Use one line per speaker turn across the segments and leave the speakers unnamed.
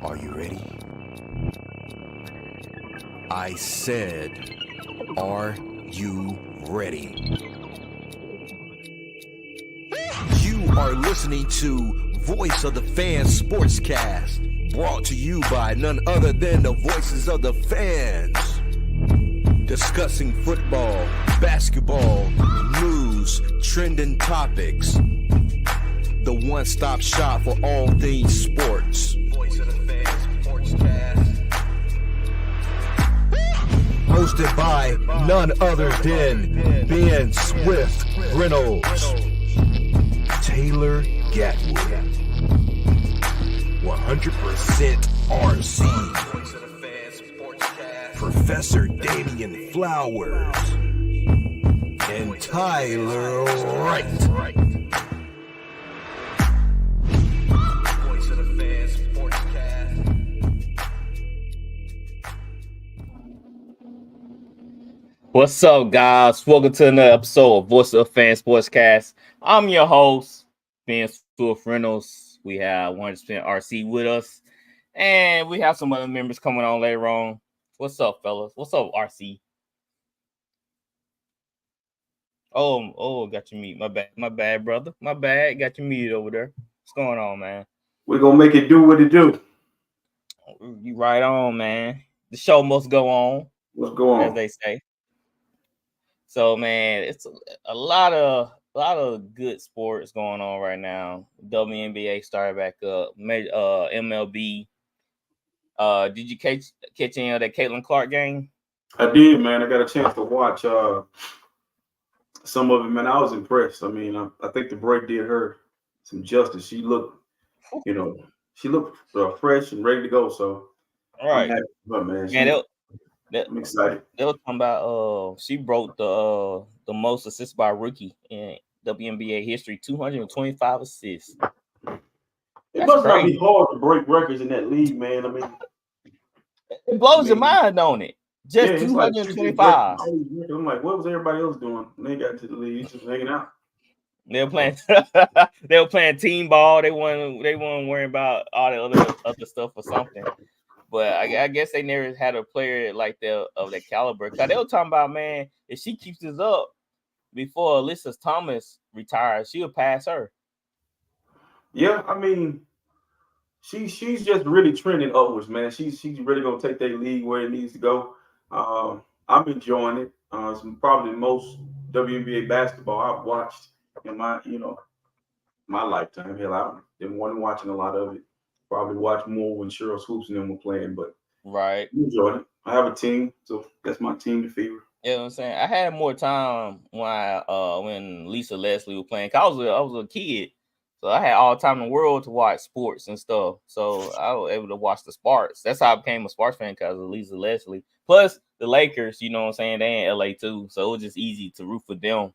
Are you ready? I said, are you ready? You are listening to Voice of the Fans Sportscast, brought to you by none other than the voices of the fans. Discussing football, basketball, news, trending topics. The one-stop shop for all things sports. Voice of the Fans Sportscast. Hosted by none other than Ben Swift Reynolds, Taylor Gatwood, 100% RC, Professor Damian Flowers, and Tyler Wright.
What's up, guys? Welcome to another episode of Voice of Fan Sportscast. I'm your host, Ben Swift Reynolds. We have 100% RC with us, and we have some other members coming on later on. What's up, fellas? What's up, RC? Oh, got you muted. My bad, brother. My bad. Got you muted over there. What's going on, man?
We're gonna make it do what it do.
You right on, man. The show must go on.
What's going on?
As they say. So, man, it's a lot of good sports going on right now. WNBA started back up. MLB. Did you catch any of that Caitlin Clark game?
I did, man. I got a chance to watch some of it, man. I was impressed. I mean, I think the break did her some justice. She looked, fresh and ready to go. So,
all right,
man. I'm excited.
They were talking about she broke the most assists by a rookie in WNBA history, 225 assists.
It must not be hard to break records in that league, man. I mean,
it blows your mind, don't it? Just 225.
I'm like, what was everybody else doing when they got to the league? Just hanging out.
They were playing team ball. They weren't worrying about all the other stuff or something. But I guess they never had a player like that of that caliber. Cause they were talking about, man, if she keeps this up before Alyssa Thomas retires, she'll pass her.
Yeah, I mean, she's just really trending upwards, man. She's really gonna take that league where it needs to go. I'm enjoying it. It's probably the most WNBA basketball I've watched in my lifetime. Hell, I've been watching a lot of it. Probably watch more when Cheryl Swoops and them were playing, but
right,
enjoyed it. I have a team, so that's my team to favor.
You know what I'm saying? I had more time when Lisa Leslie was playing. Cause I was a kid, so I had all the time in the world to watch sports and stuff. So I was able to watch the Sparks. That's how I became a Sparks fan, because of Lisa Leslie. Plus the Lakers, you know what I'm saying? They in LA too, so it was just easy to root for them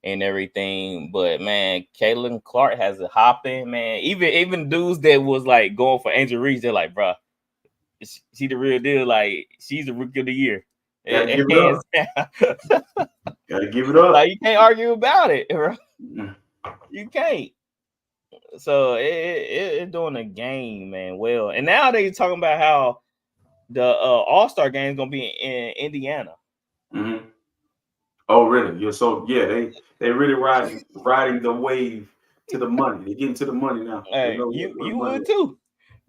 and everything. But man, Caitlin Clark has it hopping, man. Even dudes that was like going for Angel Reese, they're like, bro, she the real deal. Like, she's the rookie of the year.
Gotta give it up. Gotta give it up.
Like, you can't argue about it, bro. You can't. So it's doing a game, man. Well, and now they talking about how the All-Star game is gonna be in Indiana.
Mm-hmm. Oh, really? They really riding the wave to the money. They're getting to the money now.
Hey, you would too.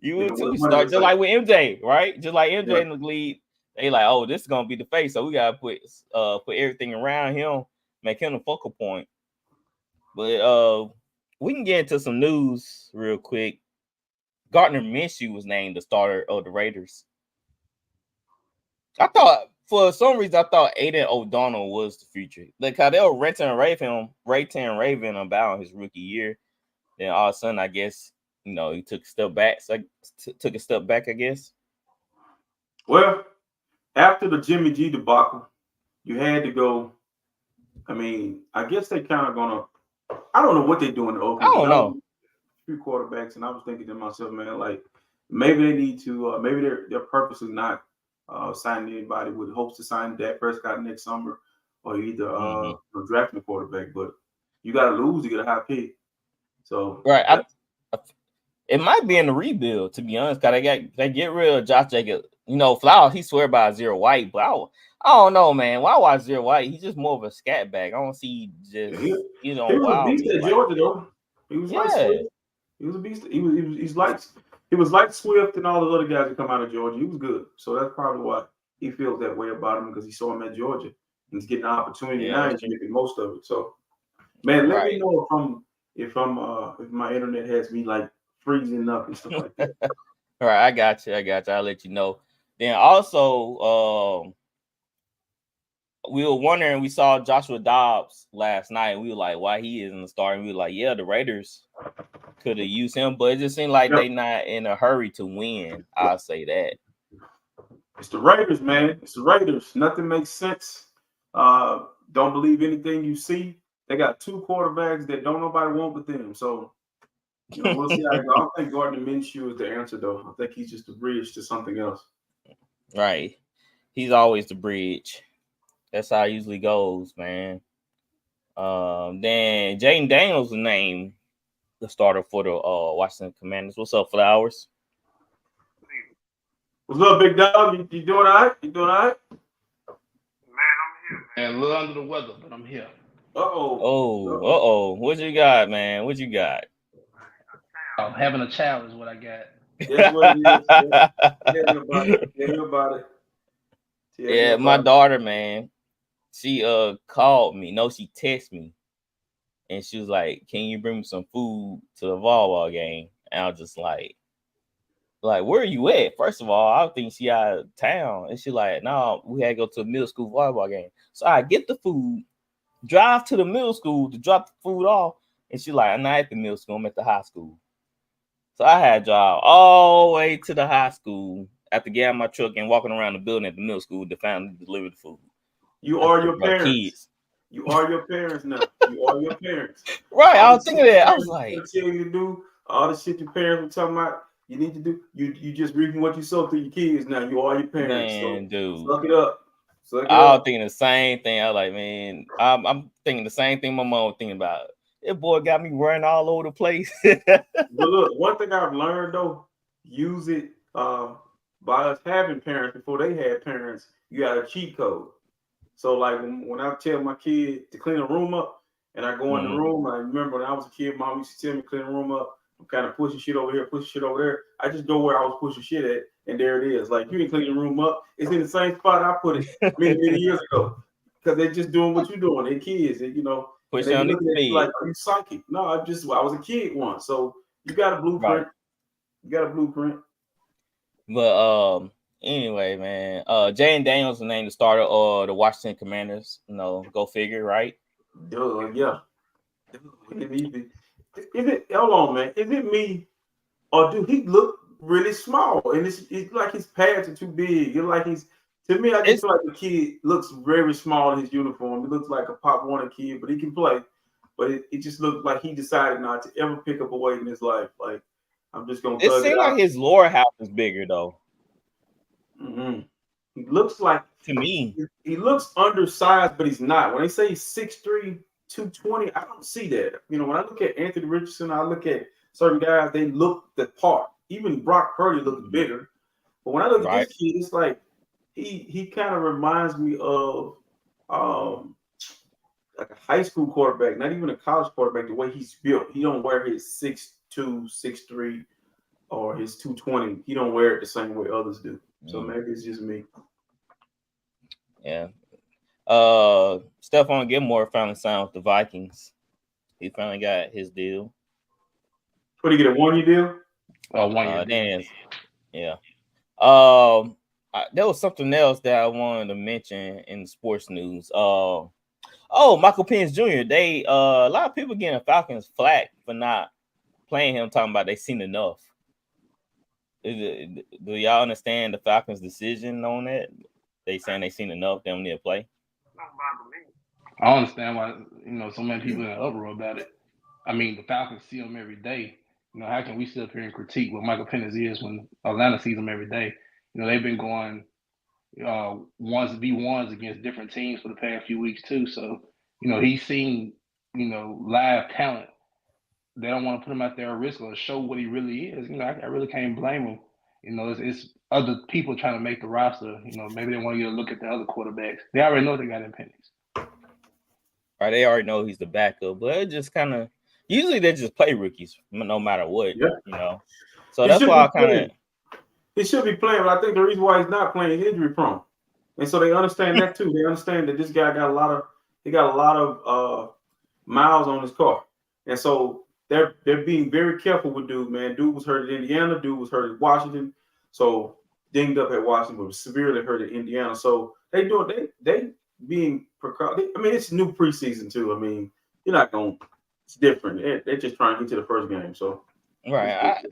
You would too. Start just like with MJ, right? Just like MJ in the league. They like, oh, this is gonna be the face, so we gotta put everything around him, make him a focal point. But we can get into some news real quick. Gardner Minshew was named the starter of the Raiders. I thought, for some reason, Aiden O'Donnell was the future. Like, how they were ranting and raving about his rookie year. Then all of a sudden, I guess, he took a step back. So took a step back, I guess.
Well, after the Jimmy G debacle, you had to go. I mean, I guess they kind of gonna. I don't know what they're doing in Oakland.
I don't know.
A few quarterbacks, and I was thinking to myself, man, like maybe they need to. Maybe they're purposely not signing anybody with hopes to sign Dak Prescott next summer, or either drafting a quarterback. But you got to lose to get a high pick. So
right. It might be in the rebuild, to be honest, because they get rid of Josh Jacobs. You know, Flowers, he swear by Zero White, but I don't know, man. Why watch Zero White? He's just more of a scat bag. I don't see just
He was a
wow
beast
me
at
like
Georgia
that.
though. He was like
Yeah.
Swift. He was a beast. He was like Swift and all the other guys that come out of Georgia. He was good. So that's probably why he feels that way about him, because he saw him at Georgia. And he's getting an opportunity now. He's making most of it. So man, let me know if my internet has me like freezing up and stuff like that.
All right, I got you. I'll let you know. Then also, we were wondering, we saw Joshua Dobbs last night. We were like, why he isn't the star? And we were like, yeah, the Raiders could have used him, but it just seemed like they not in a hurry to win. I'll say that.
It's the Raiders, man. It's the Raiders. Nothing makes sense. Don't believe anything you see. They got two quarterbacks that don't nobody want but them. So, we'll see how it goes. I don't think Gardner Minshew is the answer, though. I think he's just a bridge to something else.
Right. He's always the bridge. That's how it usually goes, man. Then Jaden Daniels was named the starter for the Washington Commanders. What's up, Flowers?
What's up, big dog? You doing all right?
Man, I'm here, man. A little under the weather, but I'm here.
Uh-oh. What you got, man? What you got?
Having a child is what I got.
That's what it is. Tell me about it.
Yeah, my daughter, man, she called me. No, she texted me. And she was like, can you bring me some food to the volleyball game? And I was just like, where are you at? First of all, I think she out of town. And she's like, no, we had to go to a middle school volleyball game. So I get the food, drive to the middle school to drop the food off. And she's like, I'm not at the middle school, I'm at the high school. So I had to drive all the way to the high school after getting my truck and walking around the building at the middle school to finally deliver the food.
You are your parents. Kids. You are your parents now. You are your parents.
Right. I was thinking that. I was like,
tell you to do all the shit your parents were talking about. You need to do. You just reaping what you sow through your kids now. You are your parents.
Man, so dude,
suck it up.
I was thinking the same thing. I was like, man, I'm thinking the same thing my mom was thinking about. That boy got me running all over the place.
But look, one thing I've learned though, use it by us having parents before they had parents. You got a cheat code. So like when I tell my kid to clean a room up, and I go in the room, I remember when I was a kid, mom used to tell me clean the room up. I'm kind of pushing shit over here, pushing shit over there. I just go where I was pushing shit at, and there it is. Like, you didn't clean the room up. It's in the same spot I put it many years ago. Because they're just doing what you're doing. They're kids, and
push on the feet.
Like, are you psychic? No, I was a kid once. So you got a blueprint. Right. You got a blueprint.
But anyway, man, Jaden Daniels was named the starter of the Washington Commanders. Go figure, right?
Yeah. Is it? Hold on, man. Is it me, or do he look really small? And it's like his pads are too big. It's like to me, I just feel like the kid looks very small in his uniform. He looks like a Pop Warner kid, but he can play. But it just looks like he decided not to ever pick up a weight in his life. Like, I'm just gonna.
It seems like his lower half is bigger though.
Mm-hmm. He looks like,
to me,
he looks undersized, but he's not. When they say 6'3", 220, I don't see that. When I look at Anthony Richardson, I look at certain guys, they look the part. Even Brock Purdy looks bigger. But when I look at this kid, it's like he kind of reminds me of like a high school quarterback, not even a college quarterback, the way he's built. He don't wear his 6'2", 6'3", or his 220. He don't wear it the same way others do. So maybe it's just me.
Yeah. Stephon Gilmore finally signed with the Vikings. He finally got his deal.
What, did he get a 1-year deal?
Oh, 1 year deal.
Yeah. There was something else that I wanted to mention in the sports news. Michael Penix Jr. They a lot of people getting Falcons flack for not playing him, talking about they seen enough. Do y'all understand the Falcons' decision on that? They saying they seen enough, they don't need to play.
I don't understand why so many people in an uproar about it. I mean, the Falcons see him every day. How can we sit up here and critique what Michael Penix is when Atlanta sees him every day? They've been going 1v1s against different teams for the past few weeks too. So he's seen live talent they don't want to put him out there at risk or show what he really is. You know, I really can't blame him. You know, it's other people trying to make the roster. You know, maybe they want to get a look at the other quarterbacks. They already know they got in pennies.
Right, they already know he's the backup, but it just kind of usually they just play rookies no matter what.
Yeah.
You know, so that's why I kind of
he should be playing. But I think the reason why he's not playing is injury prone, and so they understand that too. They understand that this guy got a lot of miles on his car, and so they're being very careful with dude. Man, dude was hurt at Indiana. Dude was hurt at Washington. So dinged up at Washington, but was severely hurt at Indiana. So they being precaution. I mean, it's new preseason too. I mean, you're not going. It's different. They're just trying to get to the first game. So
right.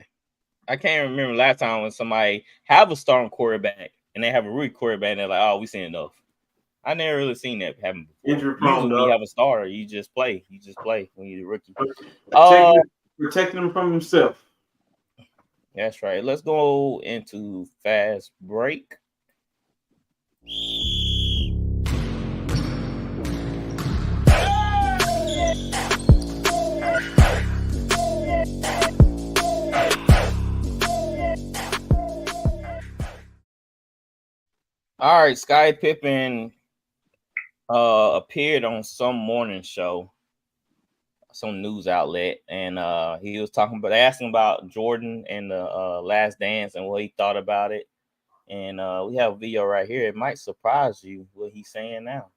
I can't remember last time when somebody have a starting quarterback and they have a rookie quarterback and they're like, oh, we seen enough. I never really seen that happen before.
Injury prone.
Usually when you have a starter, you just play. You just play when you're the rookie.
Protecting him from himself.
That's right. Let's go into fast break. All right, Scottie Pippen appeared on some morning show, some news outlet, and he was talking about, asking about Jordan and the Last Dance and what he thought about it. And we have a video right here. It might surprise you what he's saying now.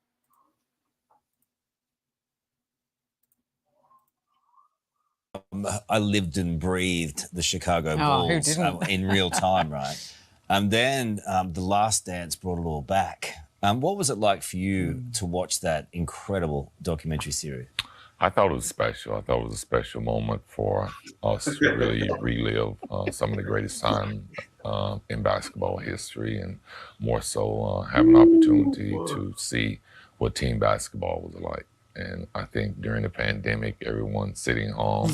I lived and breathed the Chicago Bulls in real time, right? And then The Last Dance brought it all back. What was it like for you to watch that incredible documentary series?
I thought it was special. I thought it was a special moment for us to really relive some of the greatest time in basketball history, and more so have an opportunity to see what team basketball was like. And I think during the pandemic, everyone sitting home,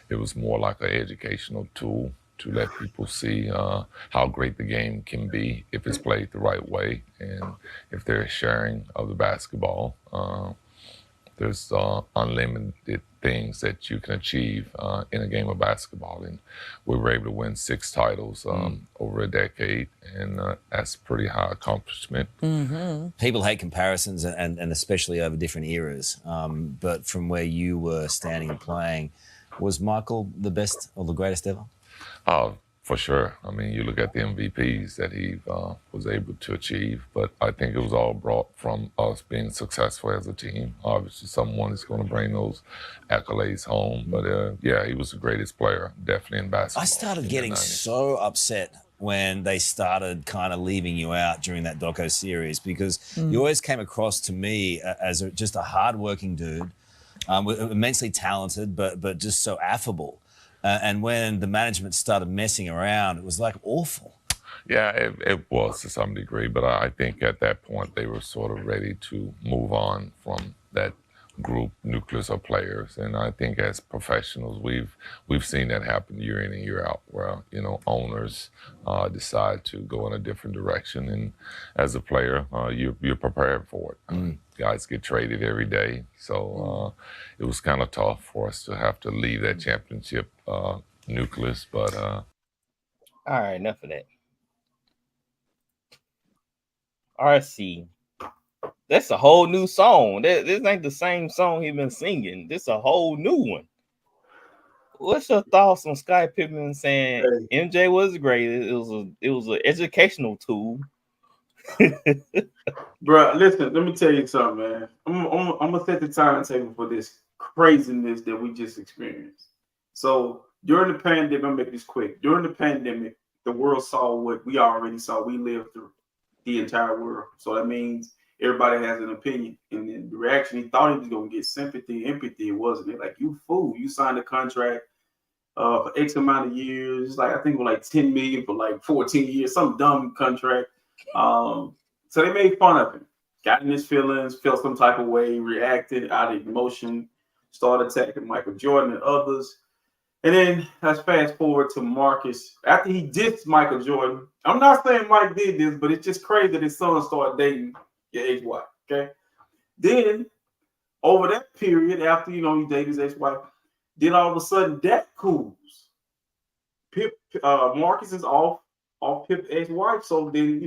it was more like an educational tool to let people see how great the game can be if it's played the right way, and if there's sharing of the basketball. There's unlimited things that you can achieve in a game of basketball, and we were able to win 6 titles over a decade, and that's a pretty high accomplishment.
People hate comparisons, and especially over different eras, but from where you were standing and playing, was Michael the best or the greatest ever?
For sure. I mean, you look at the MVPs that he was able to achieve, but I think it was all brought from us being successful as a team. Obviously, someone is going to bring those accolades home, but yeah, he was the greatest player, definitely in basketball.
I started getting so upset when they started kind of leaving you out during that doco series, because you always came across to me as just a hardworking dude, immensely talented, but just so affable. And when the management started messing around, it was like awful.
Yeah, it was to some degree, but I think at that point they were sort of ready to move on from that group nucleus of players. And I think as professionals, we've seen that happen year in and year out, where owners decide to go in a different direction, and as a player, you're prepared for it. Guys get traded every day, so it was kind of tough for us to have to leave that championship nucleus. But
all right, enough of that. RC. That's a whole new song. This ain't the same song he's been singing. This is a whole new one. What's your thoughts on Scottie Pippen saying MJ was great? It was an educational tool.
Bro, listen, let me tell you something, man. I'm gonna set the timetable for this craziness that we just experienced. So during the pandemic, I'm gonna make this quick. During the pandemic, the world saw what we already saw. We lived through the entire world. So that means everybody has an opinion. And then the reaction, he thought he was gonna get sympathy, empathy. It wasn't. They're like, you fool, you signed a contract for X amount of years. Like, I think it was like 10 million for like 14 years, some dumb contract. So they made fun of him, got in his feelings, felt some type of way, reacted out of emotion, started attacking Michael Jordan and others. And then let's fast forward to Marcus. After he dissed Michael Jordan, I'm not saying Mike did this, but it's just crazy that his son started dating your ex-wife, okay? Then, over that period, after, he dated his ex-wife, Then all of a sudden, that cools. Marcus is off Pip's ex-wife, so then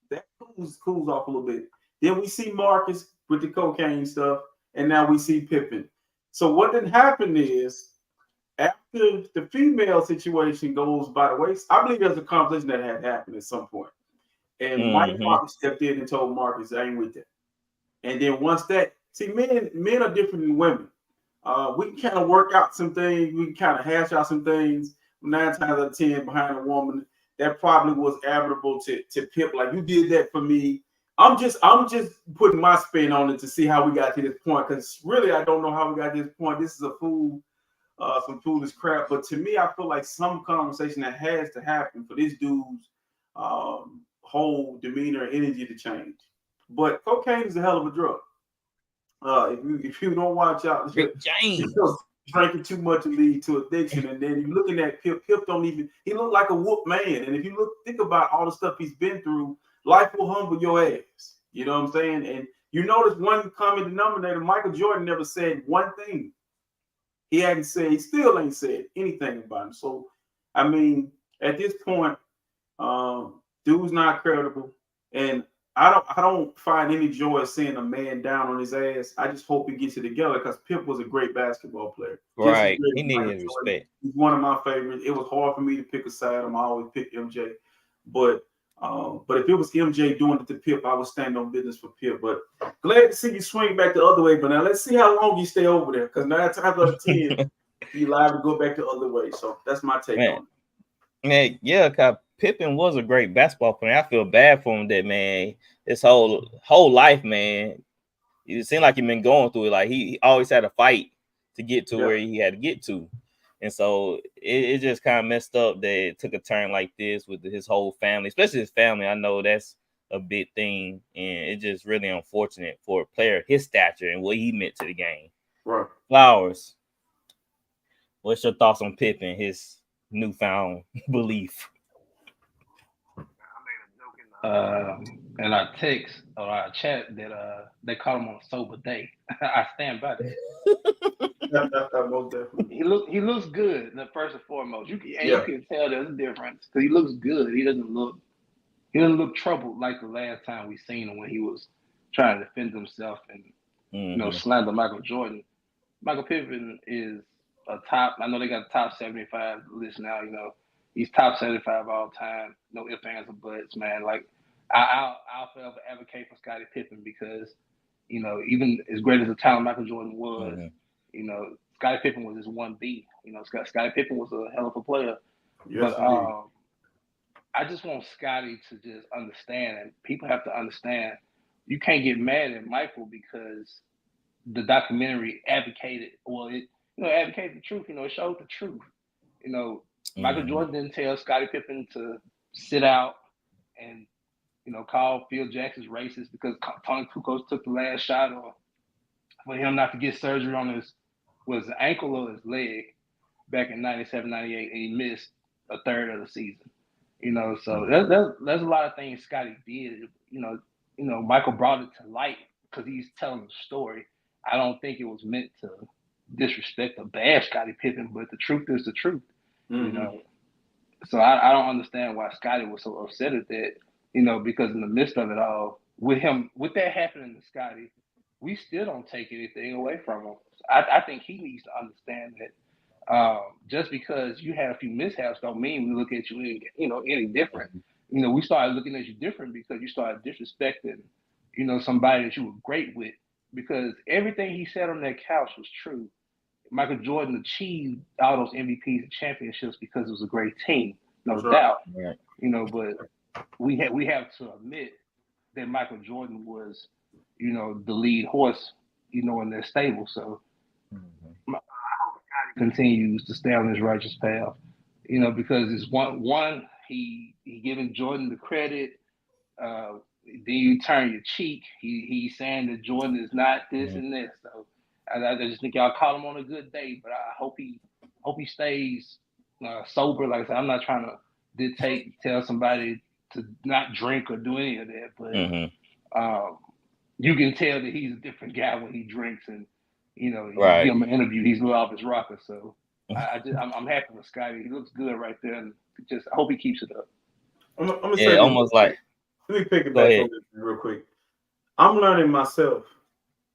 that cools off a little bit. Then we see Marcus with the cocaine stuff, and now we see Pippen. So what then happened is, after the female situation goes by the wayside, I believe there's a conversation that had happened at some point, and Mike Marcus stepped in and told Marcus, "I ain't with that." And then once that, see, men are different than women. We can kind of work out some things. We can kind of hash out some things. 9 times out of 10 behind a woman, that probably was admirable to Pip. Like, you did that for me. I'm just putting my spin on it to see how we got to this point. Because really, I don't know how we got to this point. This is some foolish crap. But to me, I feel like some conversation that has to happen for this dude's whole demeanor and energy to change. But cocaine is a hell of a drug. If you don't watch out, drinking too much will lead to addiction. And then you're looking at Pip. Pip he look like a whoop man. And if you think about all the stuff he's been through, life will humble your ass. You know what I'm saying? And you notice one common denominator, Michael Jordan never said one thing. He still ain't said anything about him. So, I mean, at this point, dude's not credible. And I don't find any joy seeing a man down on his ass. I just hope he gets it together, because Pip was a great basketball player.
Right. He needed respect.
He's one of my favorites. It was hard for me to pick a side. I always pick MJ. But if it was MJ doing it to Pip, I would stand on business for Pip. But glad to see you swing back the other way. But now let's see how long you stay over there, because 9 times out of 10, you live to go back the other way. So that's my take on it.
Man, yeah, because Pippen was a great basketball player. I feel bad for him that, man, his whole life, man, it seemed like he'd been going through it. Like, he always had a fight to get to where he had to get to. And so it just kind of messed up that it took a turn like this with his whole family, especially his family. I know that's a big thing, and it's just really unfortunate for a player his stature and what he meant to the game.
Right.
Flowers, what's your thoughts on Pippen, his newfound belief?
And our text or our chat that they call him on a sober day. I stand by that.
Most definitely.
He looks good. First and foremost, you can tell there's a difference because he looks good. He doesn't look troubled like the last time we seen him when he was trying to defend himself and slander Michael Jordan. Michael Pippen is a top. I know they got the top 75 list now. He's top 75 all time. No ifs, ands, or buts, man. Like, I'll forever advocate for Scottie Pippen because, even as great as the talent Michael Jordan was, Scottie Pippen was his 1B. Scottie Pippen was a hell of a player.
Yes,
but I just want Scottie to just understand, and people have to understand, you can't get mad at Michael because the documentary advocated the truth. It showed the truth. Michael Jordan didn't tell Scottie Pippen to sit out and, call Phil Jackson's racist because Tony Kukoc took the last shot, or for him not to get surgery on his ankle or his leg back in 97, 98, and he missed a third of the season. So there's a lot of things Scottie did. Michael brought it to light because he's telling the story. I don't think it was meant to disrespect or bash Scottie Pippen, but the truth is the truth. So I don't understand why Scottie was so upset at that, because in the midst of it all, with that happening to Scottie, we still don't take anything away from him. I think he needs to understand that just because you had a few mishaps don't mean we look at you any different. We started looking at you different because you started disrespecting, somebody that you were great with, because everything he said on that couch was true. Michael Jordan achieved all those MVPs and championships because it was a great team, no doubt.
Right.
But we have to admit that Michael Jordan was, the lead horse, in their stable. So I hope Scottie continues to stay on his righteous path, because it's one he giving Jordan the credit. Then you turn your cheek. He's saying that Jordan is not this and this. So I just think y'all call him on a good day, but I hope he stays sober. Like I said, I'm not trying to tell somebody to not drink or do any of that, but you can tell that he's a different guy when he drinks, and you know, you
Right.
give him an interview, he's a little off his rocker. So I'm happy with Scottie. He looks good right there, and I hope he keeps it up.
I'm gonna say
Yeah,
this
almost
real
like.
quick. Let me pick it
Go
back
ahead.
on this real quick. I'm learning myself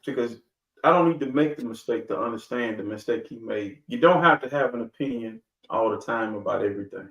because I don't need to make the mistake to understand the mistake he made. You don't have to have an opinion all the time about everything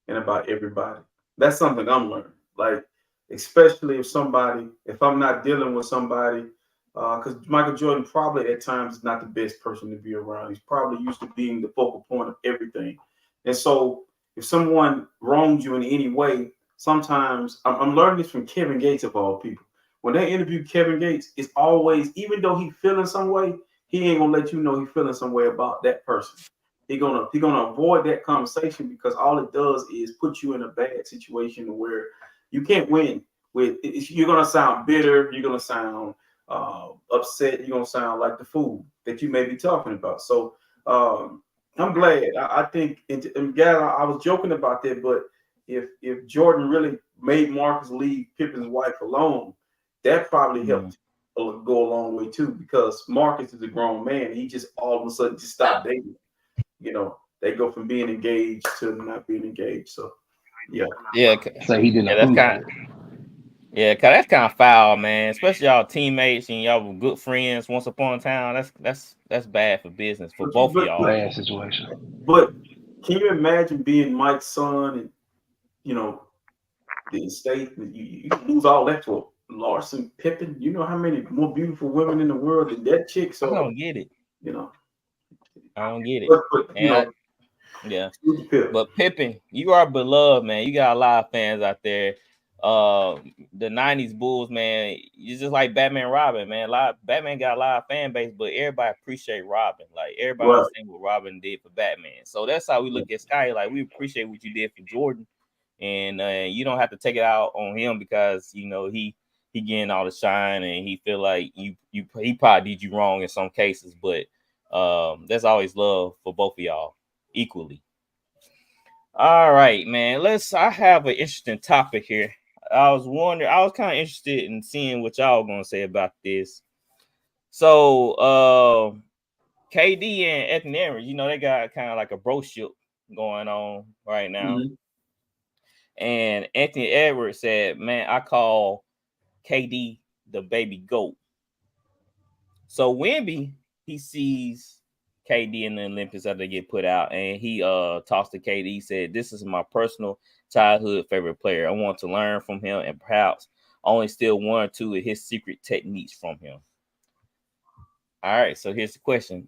and about everybody. That's something I'm learning. Like, especially if I'm not dealing with somebody, because Michael Jordan probably at times is not the best person to be around. He's probably used to being the focal point of everything. And so if someone wrongs you in any way, sometimes I'm learning this from Kevin Gates of all people. When they interview Kevin Gates, it's always, even though he feeling some way, he ain't gonna let you know he feeling some way about that person. He gonna avoid that conversation because all it does is put you in a bad situation where you can't win. You're gonna sound bitter, you're gonna sound upset, you're gonna sound like the fool that you may be talking about. So I'm glad. I think, and Gad, I was joking about that, but if Jordan really made Marcus leave Pippen's wife alone, that probably helped go a long way too, because Marcus is a grown man. He just all of a sudden just stopped dating. You know, they go from being engaged to not being engaged. So, yeah.
So he didn't.
That's kind of. Yeah, cause that's kind of foul, man. Especially y'all teammates and y'all were good friends once upon a time. That's bad for business for both of y'all.
Bad situation.
But can you imagine being Mike's son and, you know, the estate? You lose all that for Larson Pippen. You know how many more beautiful women in the world than that chick? So
I don't get it.
You know,
I don't get it.
But you know,
yeah. But Pippen, you are beloved, man. You got a lot of fans out there. The 90s Bulls, man, you just like Batman Robin, man. Batman got a lot of fan base, but everybody appreciate Robin. Like, everybody understand what Robin did for Batman. So that's how we look at Sky. Like, we appreciate what you did for Jordan. And you don't have to take it out on him because, you know, he getting all the shine and he feel like he probably did you wrong in some cases, but there's always love for both of y'all equally. All right, man. I have an interesting topic here. I was kind of interested in seeing what y'all gonna say about this. So KD and Anthony Edwards, you know, they got kind of like a broship going on right now. Mm-hmm. And Anthony Edwards said, man, I call KD the baby goat. So Wemby, he sees KD in the Olympics after they get put out, and he talks to KD. He said, this is my personal childhood favorite player. I want to learn from him and perhaps only steal one or two of his secret techniques from him. All right, so here's the question.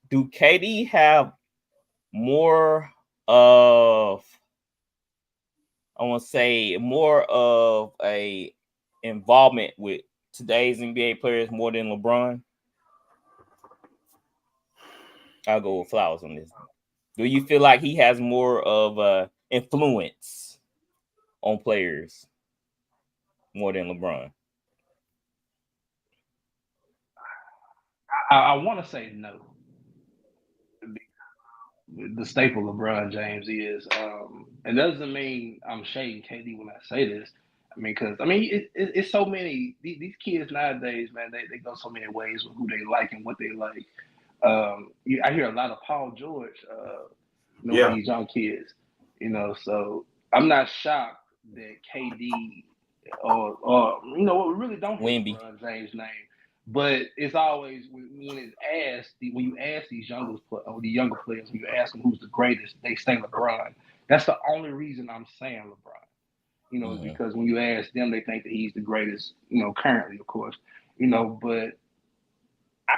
Do KD have more of, I want to say, more of a involvement with today's NBA players more than LeBron? I'll go with Flowers on this. Do you feel like he has more of influence on players more than LeBron?
I want to say no. The staple LeBron James is, and doesn't mean I'm shading KD when I say this. I mean, because it's so many these kids nowadays, man. They go so many ways with who they like and what they like. I hear a lot of Paul George, these young kids, you know. So I'm not shocked that KD or we really don't hear LeBron James' name. But it's always when it's asked, when you ask these younger players, when you ask them who's the greatest, they say LeBron. That's the only reason I'm saying LeBron. You know, because when you ask them, they think that he's the greatest, you know, currently, of course. You know, but I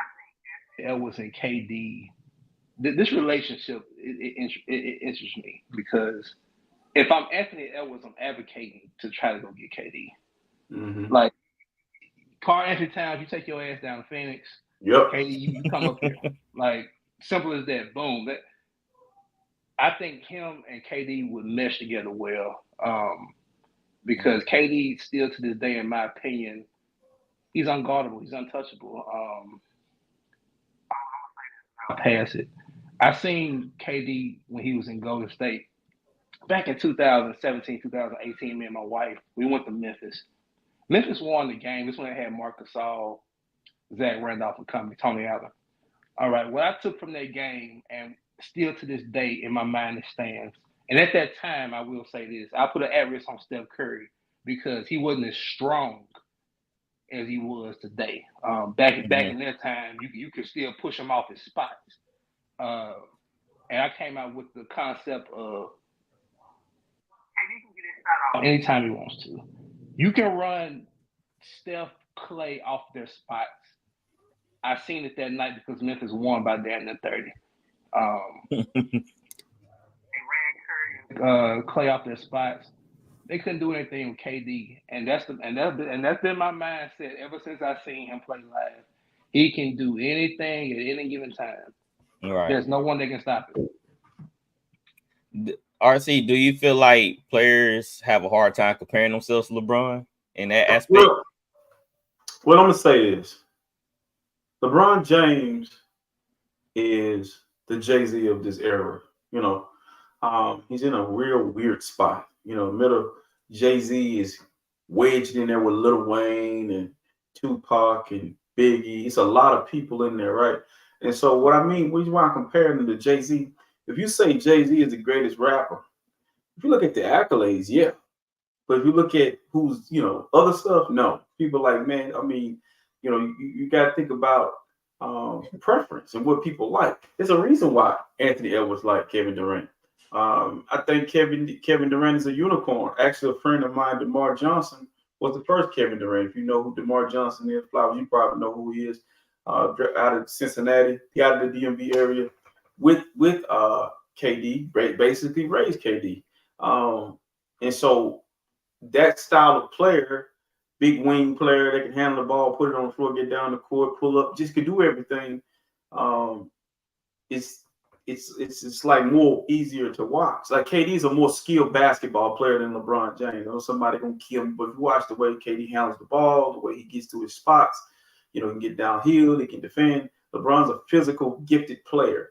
think Edwards and KD, this relationship, it interests me because if I'm Anthony Edwards, I'm advocating to try to go get KD. Mm-hmm. Like, Karl Anthony Towns, you take your ass down to Phoenix.
Yep.
KD, you come up here. Like, simple as that. Boom. I think him and KD would mesh together well. Because KD still to this day, in my opinion, he's unguardable. He's untouchable. I'll pass it. I seen KD when he was in Golden State. Back in 2017, 2018, me and my wife, we went to Memphis. Memphis won the game. This one had Marc Gasol, Zach Randolph, and Tony Allen. All right, what I took from that game, and still to this day in my mind it stands. And at that time, I will say this: I put an at-risk on Steph Curry because he wasn't as strong as he was today. Back in that time, you could still push him off his spots. And I came out with the concept of, hey, he can get his shot off anytime he wants to. You can run Steph, Clay off their spots. I seen it that night because Memphis won by damn near 30. They ran Curry, Clay off their spots. They couldn't do anything with KD, and that's been my mindset ever since I seen him play live. He can do anything at any given time.
Right.
There's no one that can stop it.
RC, do you feel like players have a hard time comparing themselves to LeBron in that aspect?
What I'm gonna say is, LeBron James is the Jay-Z of this era. You know, he's in a real weird spot. You know, middle Jay-Z is wedged in there with Lil Wayne and Tupac and Biggie. It's a lot of people in there, right? And so what I mean, we want to compare him to Jay-Z. If you say Jay-Z is the greatest rapper, if you look at the accolades, yeah. But if you look at who's, you know, other stuff, no. People like, man, I mean, you know, you got to think about preference and what people like. There's a reason why Anthony Edwards liked Kevin Durant. I think Kevin Durant is a unicorn. Actually, a friend of mine, DeMar Johnson, was the first Kevin Durant. If you know who DeMar Johnson is, Flowers, you probably know who he is. Out of Cincinnati, he out of the DMV area with KD, basically raised KD. And so that style of player, big wing player that can handle the ball, put it on the floor, get down the court, pull up, just could do everything. It's like more easier to watch. Like KD is a more skilled basketball player than LeBron James. I know somebody gonna kill him, but if you watch the way KD handles the ball, the way he gets to his spots, you know, he can get downhill, he can defend. LeBron's a physical, gifted player.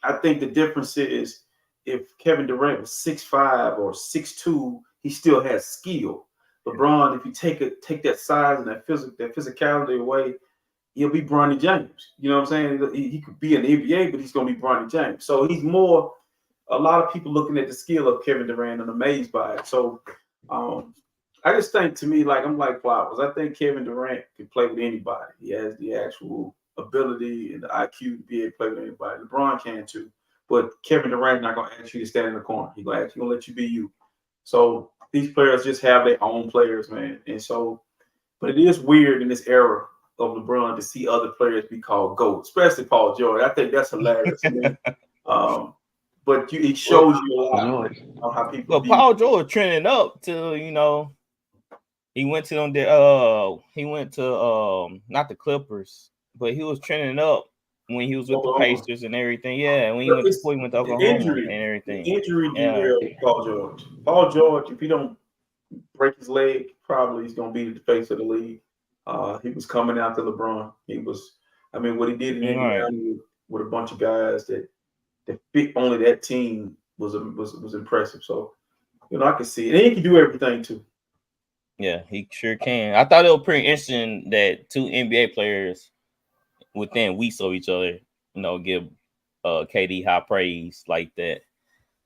I think the difference is if Kevin Durant was 6'5" or 6'2", he still has skill. LeBron, if you take that size and that physicality away, he'll be Bronny James. You know what I'm saying? He could be in the NBA, but he's going to be Bronny James. So he's more, a lot of people looking at the skill of Kevin Durant and amazed by it. So I just think, to me, like, I'm like Flowers. I think Kevin Durant can play with anybody. He has the actual ability and the IQ to be able to play with anybody. LeBron can too. But Kevin Durant's not going to ask you to stand in the corner. He's going to let you be you. So these players just have their own players, man. And so, but it is weird in this era of LeBron to see other players be called GOAT, especially Paul George. I think that's hilarious. But it shows you a lot on how people.
But Paul George trending up to, you know, he went to them. He went to not the Clippers, but he was trending up when he was with the Pacers and everything. Yeah, when he went to Oklahoma and everything.
Injury derailed Paul George. Paul George, if he don't break his leg, probably he's gonna be the face of the league. He was coming out to LeBron. He was, I mean, what he did in Indiana with a bunch of guys that fit only that team was impressive. So, you know, I can see it. And he can do everything too.
Yeah, he sure can. I thought it was pretty interesting that two NBA players within weeks of each other, you know, give KD high praise like that.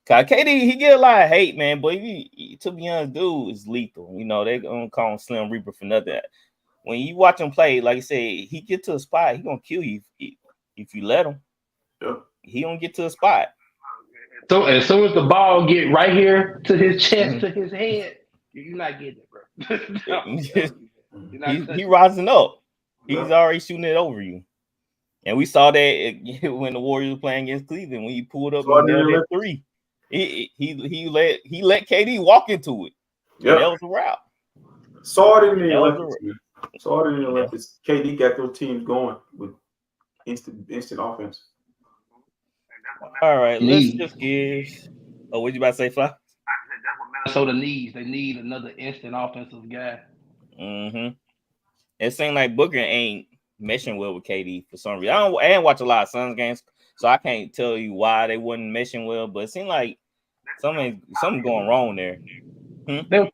Cause KD, he get a lot of hate, man, but he to be honest, dude is lethal. You know, they gonna call him Slim Reaper for nothing. When you watch him play, like I said, he get to a spot, he gonna kill you if you let him.
Yeah.
He gonna get to a spot.
So as soon as the ball get right here to his chest, to his head, you're not getting it, bro.
He rising up. He's already shooting it over you. And we saw that when the Warriors were playing against Cleveland, when he pulled up and nailed that three. He let KD walk into it. Yeah, that was a wrap.
Saw it in the Olympics. KD got those teams going with instant offense.
All right, let's just give. Oh, what you about to say, Fly?
I said that's what Minnesota needs. They need another instant offensive guy.
Mm-hmm. It seemed like Booker ain't meshing well with KD for some reason. I didn't watch a lot of Suns games, so I can't tell you why they wasn't meshing well. But it seemed like something going wrong there.
They were top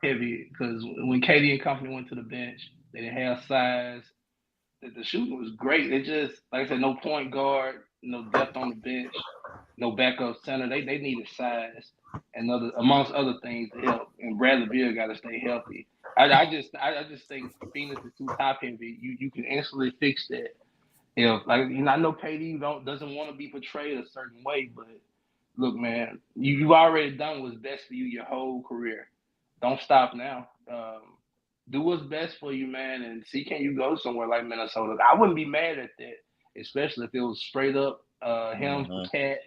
heavy because when KD and company went to the bench, they didn't have size. the shooting was great. It just, like I said, no point guard, no depth on the bench, no backup center. They needed size and amongst other things to help. And Bradley Beal got to stay healthy. I just think Phoenix is too top heavy. You can instantly fix that. If I know KD doesn't want to be portrayed a certain way, but look, man, you've already done what's best for you your whole career. Don't stop now. Do what's best for you, man, and see can you go somewhere like Minnesota. I wouldn't be mad at that, especially if it was straight up him for Cat.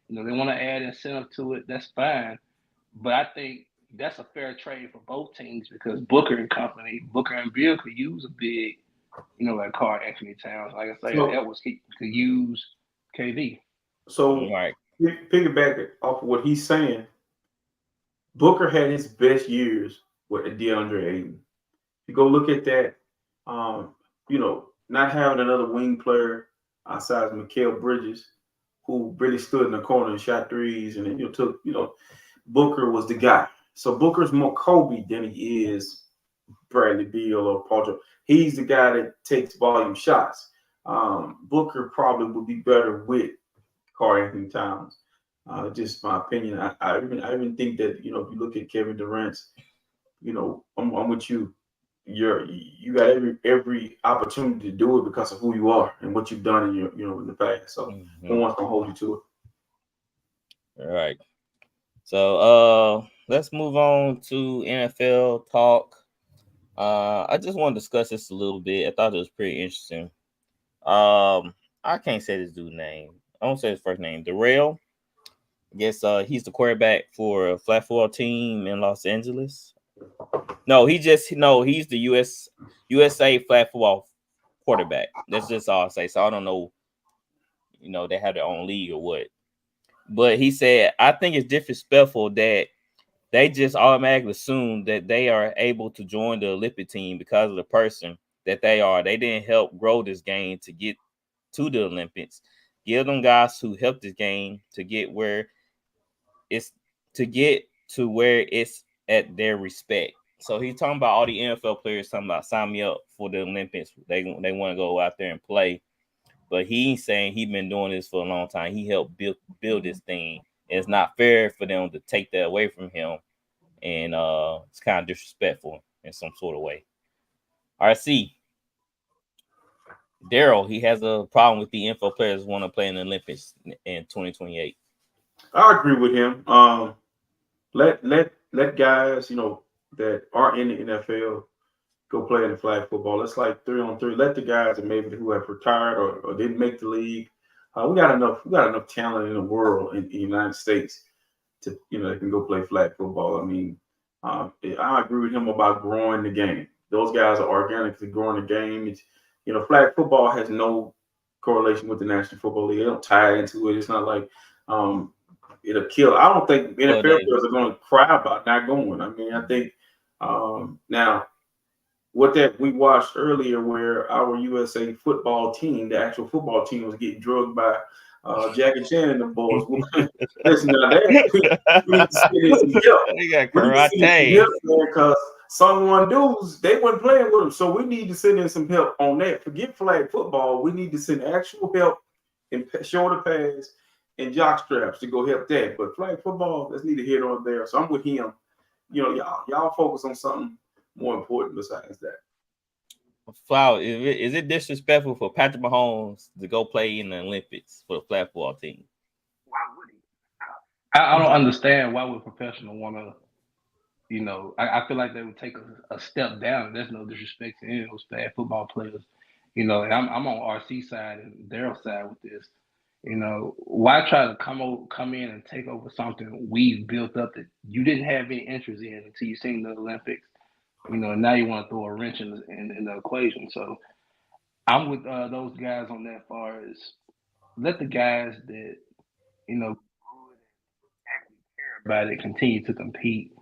They want to add incentive to it. That's fine, but I think that's a fair trade for both teams because Booker and Bill could use a big, like Karl Anthony Towns. Like I say, Edwards could use KD.
So piggyback off of what he's saying, Booker had his best years with DeAndre Ayton. You go look at that, not having another wing player outside of Mikal Bridges, who really stood in the corner and shot threes, and then Booker was the guy. So Booker's more Kobe than he is Bradley Beal or Paul George. He's the guy that takes volume shots. Booker probably would be better with Karl Anthony Towns. Just my opinion. I even think that if you look at Kevin Durant's, I'm with you. You got every opportunity to do it because of who you are and what you've done in your in the past. So no one's gonna hold you to it.
All right. So let's move on to NFL talk. I just want to discuss this a little bit. I thought it was pretty interesting. I can't say this dude's name. I won't say his first name. Darrell. I guess he's the quarterback for a flag football team in Los Angeles. No, he's the USA flag football quarterback. That's just all I say. So I don't know, they have their own league or what. But he said, I think it's disrespectful that they just automatically assume that they are able to join the Olympic team because of the person that they are. They didn't help grow this game to get to the Olympics. Give them guys who helped this game to get where it's at their respect. So he's talking about all the NFL players talking about sign me up for the Olympics. They want to go out there and play. But he's saying he's been doing this for a long time. He helped build this thing. And it's not fair for them to take that away from him. And it's kind of disrespectful in some sort of way. RC. Daryl, he has a problem with the NFL players want to play in the Olympics in 2028.
I agree with him. Let guys, that are in the NFL go play in the flag football. It's like 3-on-3. Let the guys that maybe who have retired or didn't make the league. We got enough talent in the world in the United States to they can go play flag football. I mean, I agree with him about growing the game. Those guys are organically growing the game. It's flag football has no correlation with the National Football League. They don't tie into it. It's not like it'll kill. I don't think NFL players are going to cry about not going. I mean, I think now what that we watched earlier, where our USA football team, the actual football team, was getting drugged by Jackie Chan and the boys. Listen, now we need to see some help.
They got karate
because someone dudes they weren't playing with them, so we need to send in some help on that. Forget flag football. We need to send actual help in shoulder pads and jock straps to go help that. But flag football, let's need to hit on there. So I'm with him. Y'all focus on something more important besides that.
Flower, is it disrespectful for Patrick Mahomes to go play in the Olympics for the flag football team?
Why would he? I don't understand why would professional want to. I feel like they would take a step down. There's no disrespect to any of those flag football players. And I'm on RC side and Daryl's side with this. Why try to come in and take over something we've built up that you didn't have any interest in until you seen the Olympics? And now you want to throw a wrench in the equation. So I'm with those guys on that far as let the guys that actually care about it continue to compete.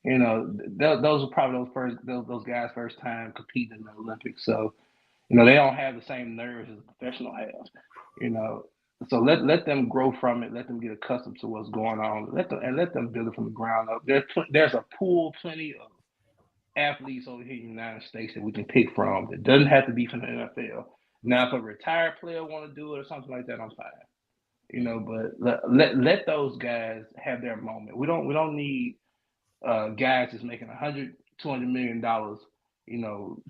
Those are probably those guys' first time competing in the Olympics. So they don't have the same nerves as a professional has. So let them grow from it. Let them get accustomed to what's going on. Let them build it from the ground up. There's a pool, plenty of athletes over here in the United States that we can pick from. It doesn't have to be from the NFL. Now, if a retired player want to do it or something like that, I'm fine. You know, but let those guys have their moment. We don't need guys that's making $100, $200 million. You know,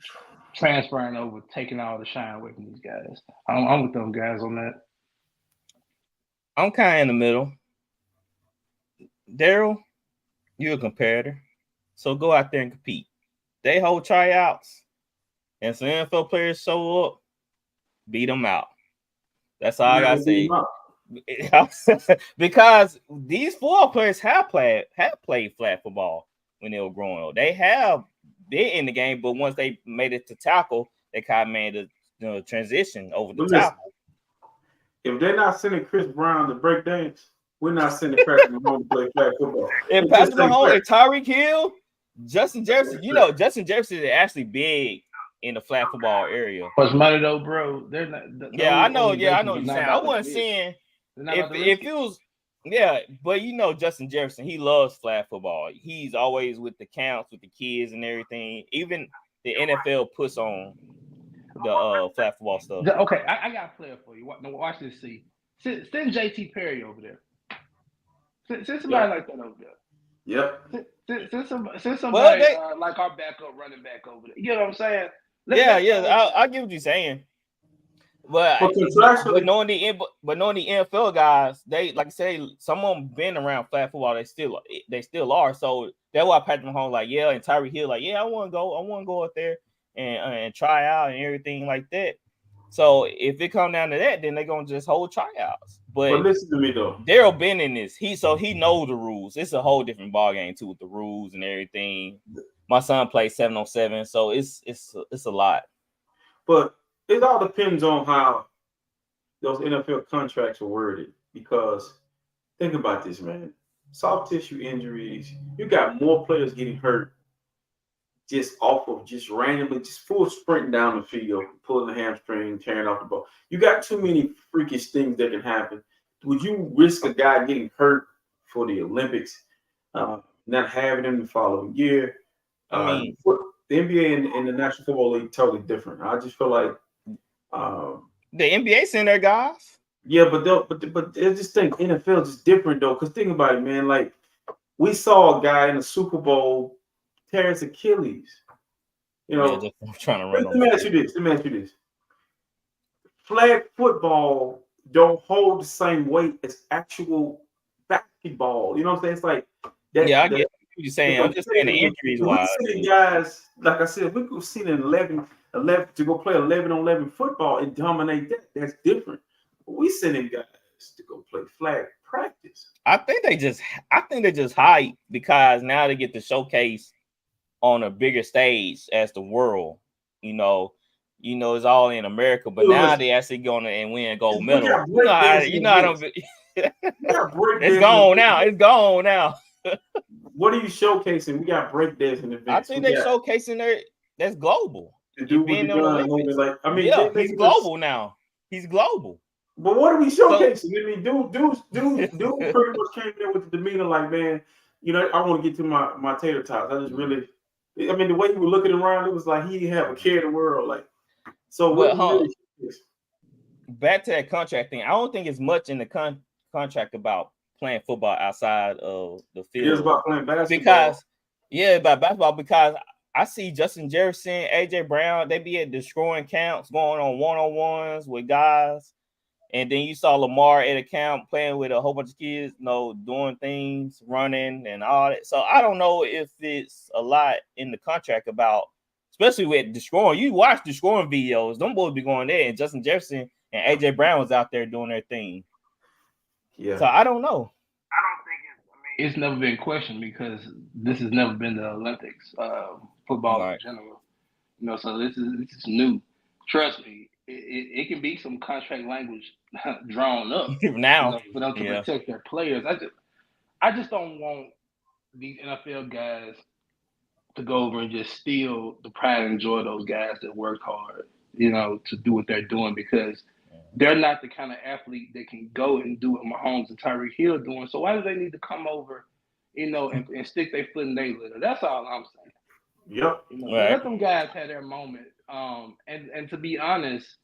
transferring over, taking all the shine away from these guys. I'm with them guys on that.
I'm kind of in the middle. Daryl, you're a competitor, so go out there and compete. They hold tryouts, and some NFL players show up, beat them out. That's all I gotta say. Because these football players have played flag football when they were growing up. They have been in the game, but once they made it to tackle, they kind of made a transition over the tackle.
If they're not sending Chris Brown to break dance, we're not sending Patrick Mahomes to play flag football.
If Patrick Mahomes and Tyreek Hill, Justin Jefferson, Justin Jefferson is actually big in the flag football area.
What's money though, bro? They're not.
I know what you're saying. I wasn't saying if it was, but Justin Jefferson, he loves flag football. He's always with the camps, with the kids and everything. Even the NFL puts on the flag football stuff.
Okay, I got a player for you. Watch this. See, send JT Perry over there. Send somebody like that over there.
Yep.
Send somebody like our backup running back over there. You know what I'm saying?
I get what you're saying. But knowing the NFL guys, they like I say, some of them been around flag football. They still are. So that's why Patrick Mahomes and Tyreek Hill I want to go up there and try out and everything like that. So if it come down to that, then they're gonna just hold tryouts. But
listen to me though,
Daryl been in this. He knows the rules. It's a whole different ball game too with the rules and everything. My son plays 7-on-7, so it's a lot.
But it all depends on how those NFL contracts are worded. Because think about this, man. Soft tissue injuries, you got more players getting hurt just off of just randomly, just full sprinting down the field, pulling the hamstring, tearing off the ball. You got too many freakish things that can happen. Would you risk a guy getting hurt for the Olympics, not having him the following year? The NBA and the National Football League totally different. I just feel like
the NBA send their guys.
Yeah, but I just think NFL is just different though. Because think about it, man. Like we saw a guy in the Super Bowl tear his Achilles.
I'm trying to run.
Let me ask you this. Flag football don't hold the same weight as actual basketball. You know what I'm saying? It's like that.
Yeah, I get what you're saying. I'm just saying the injuries wise.
Guys, like I said, we could see an 11 to go play 11-on-11 football and dominate that. That's different. But we sending guys to go play flag practice. I think they just hype because now they get to showcase on a bigger stage as the world. It's all in America, but now they actually going and win a gold medal. It's gone now. It's gone now. What are you showcasing? We got breakdancing events. I think they're showcasing there. That's global. The dude with the gun, he's global now. He's global. But what are we showcasing? Dude pretty much came there with the demeanor like, man, I want to get to my tater tots. The way he was looking around, it was like he didn't have a care in the world. Like, so back to that contract thing. I don't think it's much in the contract about playing football outside of the field. It's about playing basketball. About basketball because I see Justin Jefferson, AJ Brown, they be at destroying camps, going on one-on-ones with guys. And then you saw Lamar at a camp playing with a whole bunch of kids, doing things, running and all that. So I don't know if it's a lot in the contract about, especially with destroying. You watch destroying videos, them boys be going there, and Justin Jefferson and AJ Brown was out there doing their thing. Yeah. So I don't know.
I don't think it's never been questioned because this has never been the Olympics, football in general. So this is new. Trust me, it can be some contract language drawn up
now
for them to protect their players. I just don't want these NFL guys to go over and just steal the pride and joy of those guys that worked hard, to do what they're doing because they're not the kind of athlete that can go and do what Mahomes and Tyreek Hill doing. So why do they need to come over, and stick their foot in their litter? That's all I'm saying. Yep. Let them guys have their moment. And to be honest,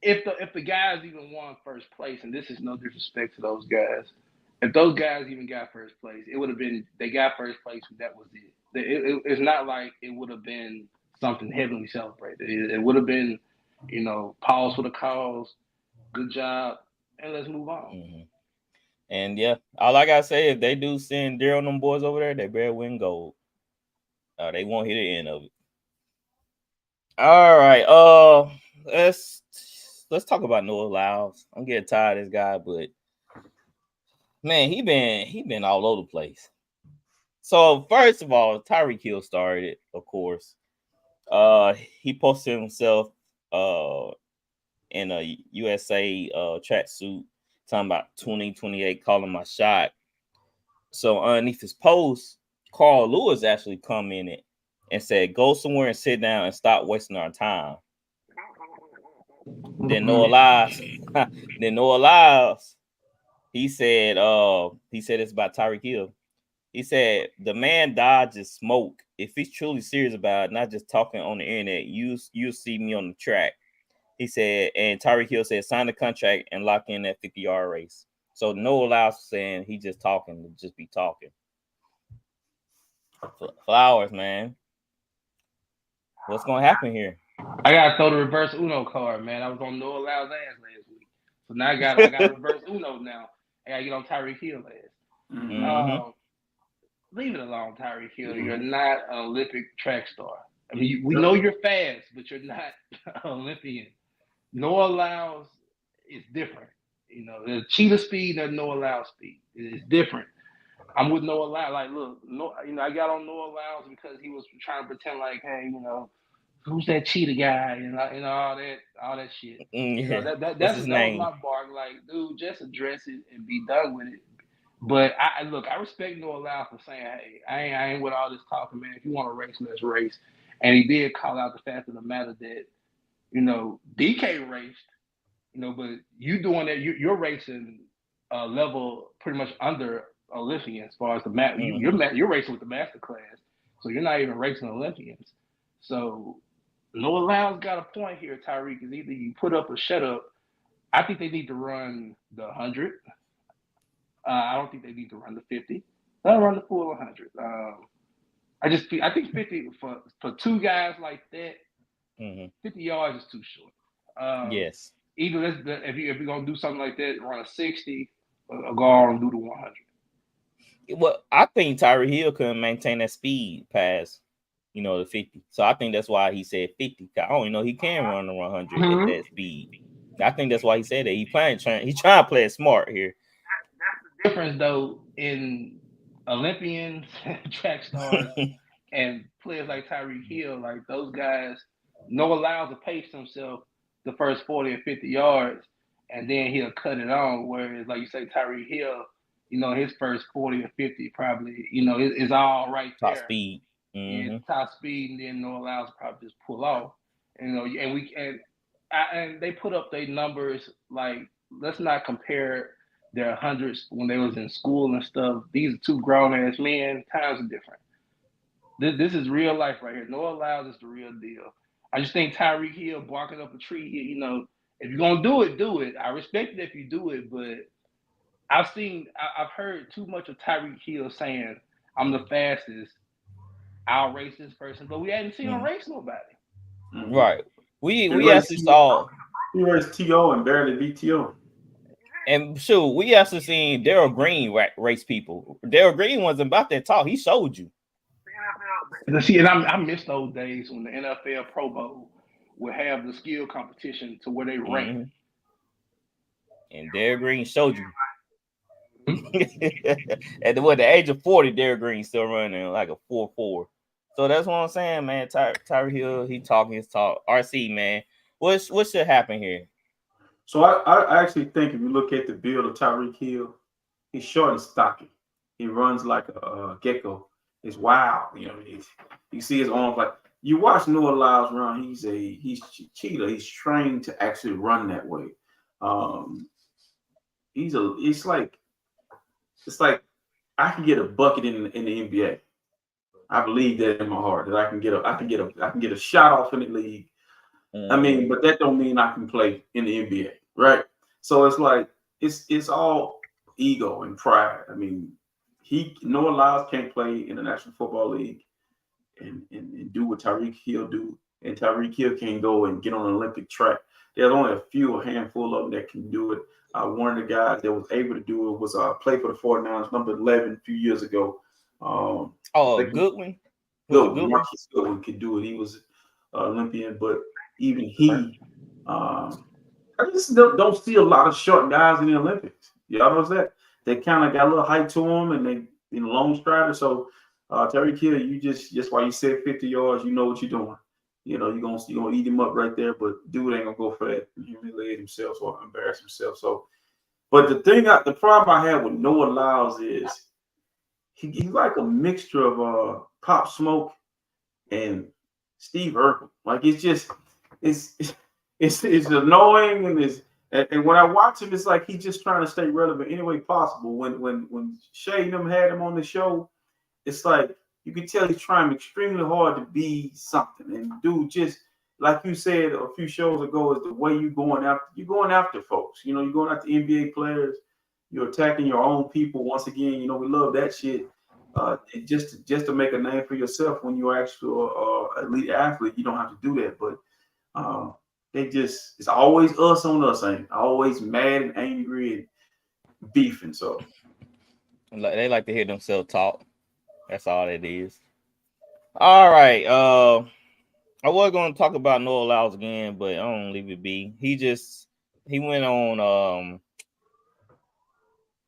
if the guys even won first place, and this is no disrespect to those guys, if those guys even got first place, it would have been they got first place. That was it. It's not like it would have been something heavily celebrated. It would have been, pause for the cause, good job, and let's move on.
Mm-hmm. And yeah, all I gotta say, if they do send Daryl and them boys over there, they better win gold. They won't hit the end of it. All right, let's talk about Noah Lyles. I'm getting tired of this guy, but man, he been all over the place. So first of all, Tyreek Hill started, of course. He posted himself in a USA tracksuit, talking about 2028, calling my shot. So underneath his post, Carl Lewis actually commented and said, "Go somewhere and sit down and stop wasting our time." Then Noah Lyles, he said it's about Tyreek Hill. He said, "The man dodges smoke. If he's truly serious about it, not just talking on the internet, you'll see me on the track." He said, and Tyreek Hill said, "Sign the contract and lock in that 50-yard race." So Noah Lyles saying he just talking to just be talking. Flowers, man. What's going to happen here?
I got to throw the reverse Uno card, man. I was on Noah Lyles' ass last week. So now I got reverse Uno now. I got to get on Tyreek Hill ass.
Mm-hmm.
Leave it alone, Tyreek Hill. Mm-hmm. You're not an Olympic track star. I mean, we know you're fast, but you're not an Olympian. Noah Lyles is different. The cheetah speed and Noah Lyles speed is different. I'm with Noah Lyles. Like, look, I got on Noah Lyles because he was trying to pretend like, hey, who's that cheetah guy and all that shit.
Yeah.
That was my bark. Like, dude, just address it and be done with it. But I respect Noah Lyles for saying, hey, I ain't with all this talking, man. If you want to race, let's race. And he did call out the fact of the matter that, DK raced, but you doing that, you're racing a level pretty much under Olympians as far as the map. Mm-hmm. You're racing with the master class, so you're not even racing Olympians. So Noah Lyles got a point here, Tyreek, is either you put up or shut up. I think they need to run the 100. I don't think they need to run the 50. They'll run the full 100. I think 50 for two guys like that, mm-hmm. 50 yards is too short.
Yes.
Either if you're gonna do something like that, run a 60 or go on and do the 100.
Well, I think Tyreek Hill couldn't maintain that speed past, the 50. So I think that's why he said 50. I don't know he can run the 100 mm-hmm. at that speed. I think that's why he said that. He's trying to play it smart here.
That's the difference, though, in Olympians, track stars, and players like Tyreek Hill. Like those guys, Noah Lyles to pace himself the first 40 or 50 yards, and then he'll cut it on. Whereas, like you say, Tyreek Hill, his first 40 or 50 probably, is all right there.
Top speed. Mm-hmm.
Yeah, top speed, and then Noah Lyles probably just pull off. And they put up their numbers. Like, let's not compare their hundreds when they was in school and stuff. These are two grown ass men. Times are different. This is real life right here. Noah Lyles is the real deal. I just think Tyreek Hill barking up a tree. If you're gonna do it, do it. I respect it if you do it, but I've heard too much of Tyreek Hill saying, "I'm the fastest. I'll race this person," but we hadn't seen him race nobody.
Mm-hmm. Right. We actually saw
he raced TO and barely beat TO.
And shoot, we actually seen Darryl Green race people. Darryl Green wasn't about that talk. He showed you.
See, and I miss those days when the NFL Pro Bowl would have the skill competition to where they rank.
Mm-hmm. And Darryl Green showed you. At the age of 40, Darryl Green still running like a 4.4. So that's what I'm saying, man. Tyreek Hill, he talking his talk. RC, man, what should happen here?
So I actually think if you look at the build of Tyreek Hill, he's short and stocky. He runs like a gecko. It's wild, you see his arms like you watch Noah Lyles run. He's cheetah. He's trained to actually run that way. It's like I can get a bucket in the NBA. I believe that in my heart that I can get a shot off in the league. I mean, but that don't mean I can play in the NBA, right? So it's like it's all ego and pride. I mean, Noah Lyles can't play in the National Football League and do what Tyreek Hill do, and Tyreek Hill can't go and get on an Olympic track. There's only a handful of them that can do it. One of the guys that was able to do it was play for the 49ers, number 11, a few years ago.
Goodwin.
Marquise Goodwin could do it. He was Olympian, but even he, I just don't see a lot of short guys in the Olympics. Y'all know that? They kind of got a little height to them, and they long striders. So Tyreek Hill, you just while you said 50 yards, you know what you're doing. You know, you're gonna eat him up right there, but dude ain't gonna go for that and humiliate himself or embarrass himself. So, but the problem I have with Noah Lyles is he's like a mixture of Pop Smoke and Steve Urkel. Like it's annoying and when I watch him, it's like he's just trying to stay relevant any way possible. When Shay and them had him on the show, it's like you can tell he's trying extremely hard to be something. And dude, just like you said a few shows ago, is the way you're going after folks. You know, you're going after NBA players. You're attacking your own people. Once again, you know, we love that shit. Just to make a name for yourself when you're actually an elite athlete, you don't have to do that. But it's always us on us, ain't always mad and angry and beefing. So
they like to hear themselves talk. That's all it is. All right. I was going to talk about Noah Lyles again, but I don't leave it be. He went on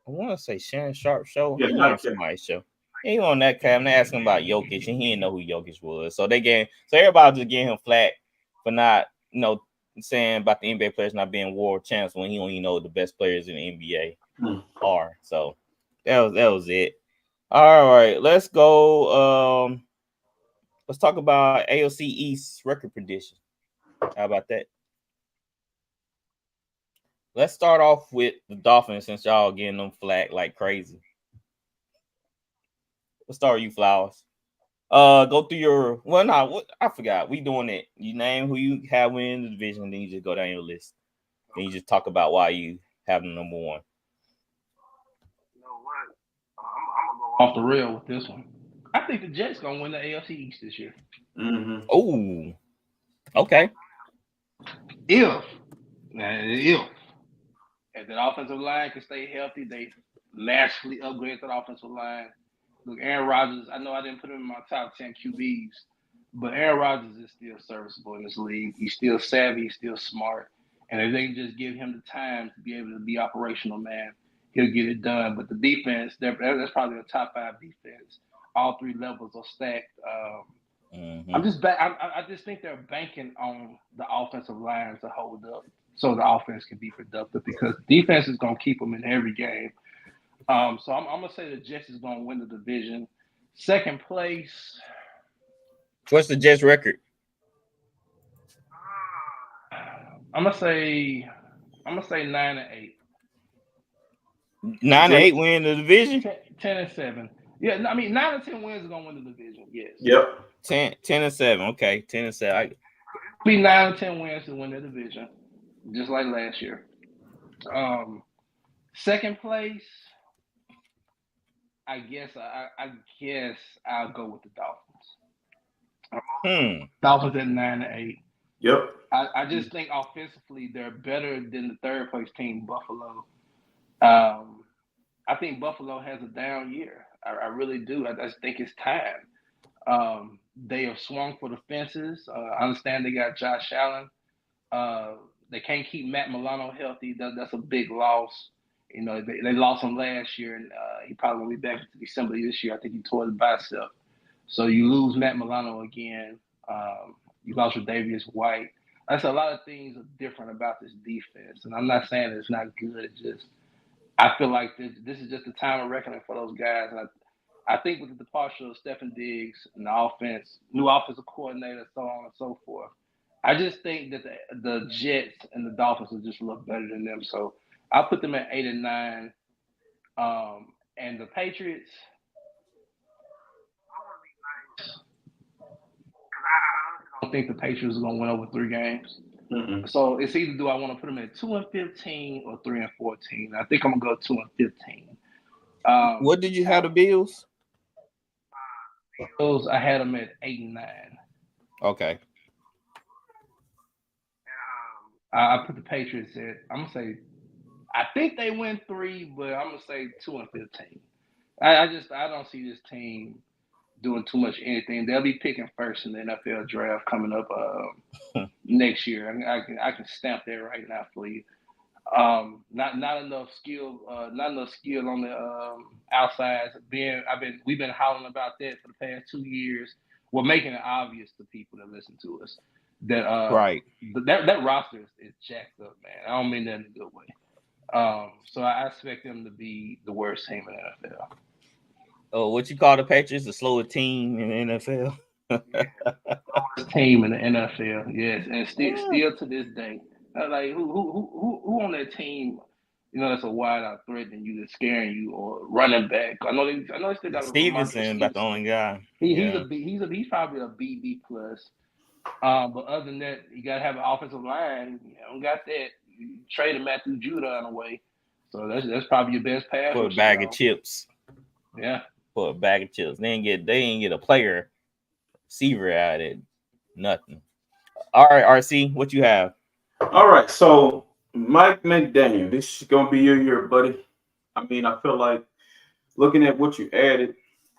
I want to say Shannon Sharp show.
Yeah,
he went on somebody's show. He on that cam. They asked him about Jokic, and he didn't know who Jokic was. So everybody just gave him flack for not, saying about the NBA players not being world champs when he only know the best players in the NBA are. So that was it. All right, let's go. Let's talk about AFC East record prediction. How about that? Let's start off with the Dolphins since y'all getting them flack like crazy. Let's start with you, Flowers. Go through I forgot. We doing it. You name who you have winning the division, then you just go down your list. Then you just talk about why you have them number one.
You know what? I'm gonna go off the rail with this one. I think the Jets gonna win the AFC East this year.
Mm-hmm.
Oh, okay.
If that offensive line can stay healthy, they massively upgrade that offensive line. Look, Aaron Rodgers, I know I didn't put him in my top 10 QBs, but Aaron Rodgers is still serviceable in this league. He's still savvy, he's still smart. And if they can just give him the time to be able to be operational, man, he'll get it done. But the defense, that's probably a top 5 defense. All 3 levels are stacked. I just think they're banking on the offensive line to hold up so the offense can be productive because defense is going to keep them in every game. So I'm going to say the Jets is going to win the division. Second place.
What's the Jets record?
I'm going to say 9-8.
9-8 win the division?
10-7. Yeah, I mean 9 or 10 wins are going to win the division. Yes.
Yep.
10-7. Okay, 10-7.
Be 9 or 10 wins to win the division, just like last year. Second place. I guess I'll go with the Dolphins. Dolphins at 9-8.
Yep.
I just think offensively they're better than the third place team, Buffalo. I think Buffalo has a down year. I really do. I just think it's time. They have swung for the fences. I understand they got Josh Allen. They can't keep Matt Milano healthy. That's a big loss. You know, they lost him last year, and he probably won't be back until December this year. I think he tore his bicep. So you lose Matt Milano again. You lost Tre'Davious White. That's a lot of things are different about this defense. And I'm not saying it's not good. It's just I feel like this is just a time of reckoning for those guys. And I think with the departure of Stephen Diggs and the offense, new offensive coordinator, so on and so forth, I just think that the Jets and the Dolphins will just look better than them. So I'll put them at 8 and 9. And the Patriots, I want to be nice because I honestly don't think the Patriots are going to win over 3 games.
Mm-mm.
So it's either do I want to put them at 2-15 or 3-14. I think I'm going to go 2-15.
What did you have the Bills?
Bills, I had them at 8-9.
Okay.
I put the Patriots at, I'm going to say, I think they win 3, but I'm going to say 2-15. I don't see this team doing too much anything. They'll be picking first in the NFL draft coming up next year. I can stamp that right now for you. Not enough skill on the outsides. We've been hollering about that for the past 2 years. We're making it obvious to people that listen to us that
Right.
that roster is jacked up, man. I don't mean that in a good way. So I expect them to be the worst team in the NFL.
Oh, what you call the Patriots, the slowest team in the NFL?
Slowest team in the NFL, yes, and still to this day, like who on that team, that's a wide out threatening you, that's scaring you, or running back. I know they still got
Stevenson, about the only guy.
He's probably a BB plus. But other than that, you gotta have an offensive line. You don't got that. You traded Matthew Judon away, so that's probably your best pass.
For a bag of chips.
Yeah.
For a bag of chips. They didn't get a player receiver out of it. Nothing. All right, RC, what you have?
All right, so Mike McDaniel, this is gonna be your year, buddy. I mean, I feel like looking at what you added,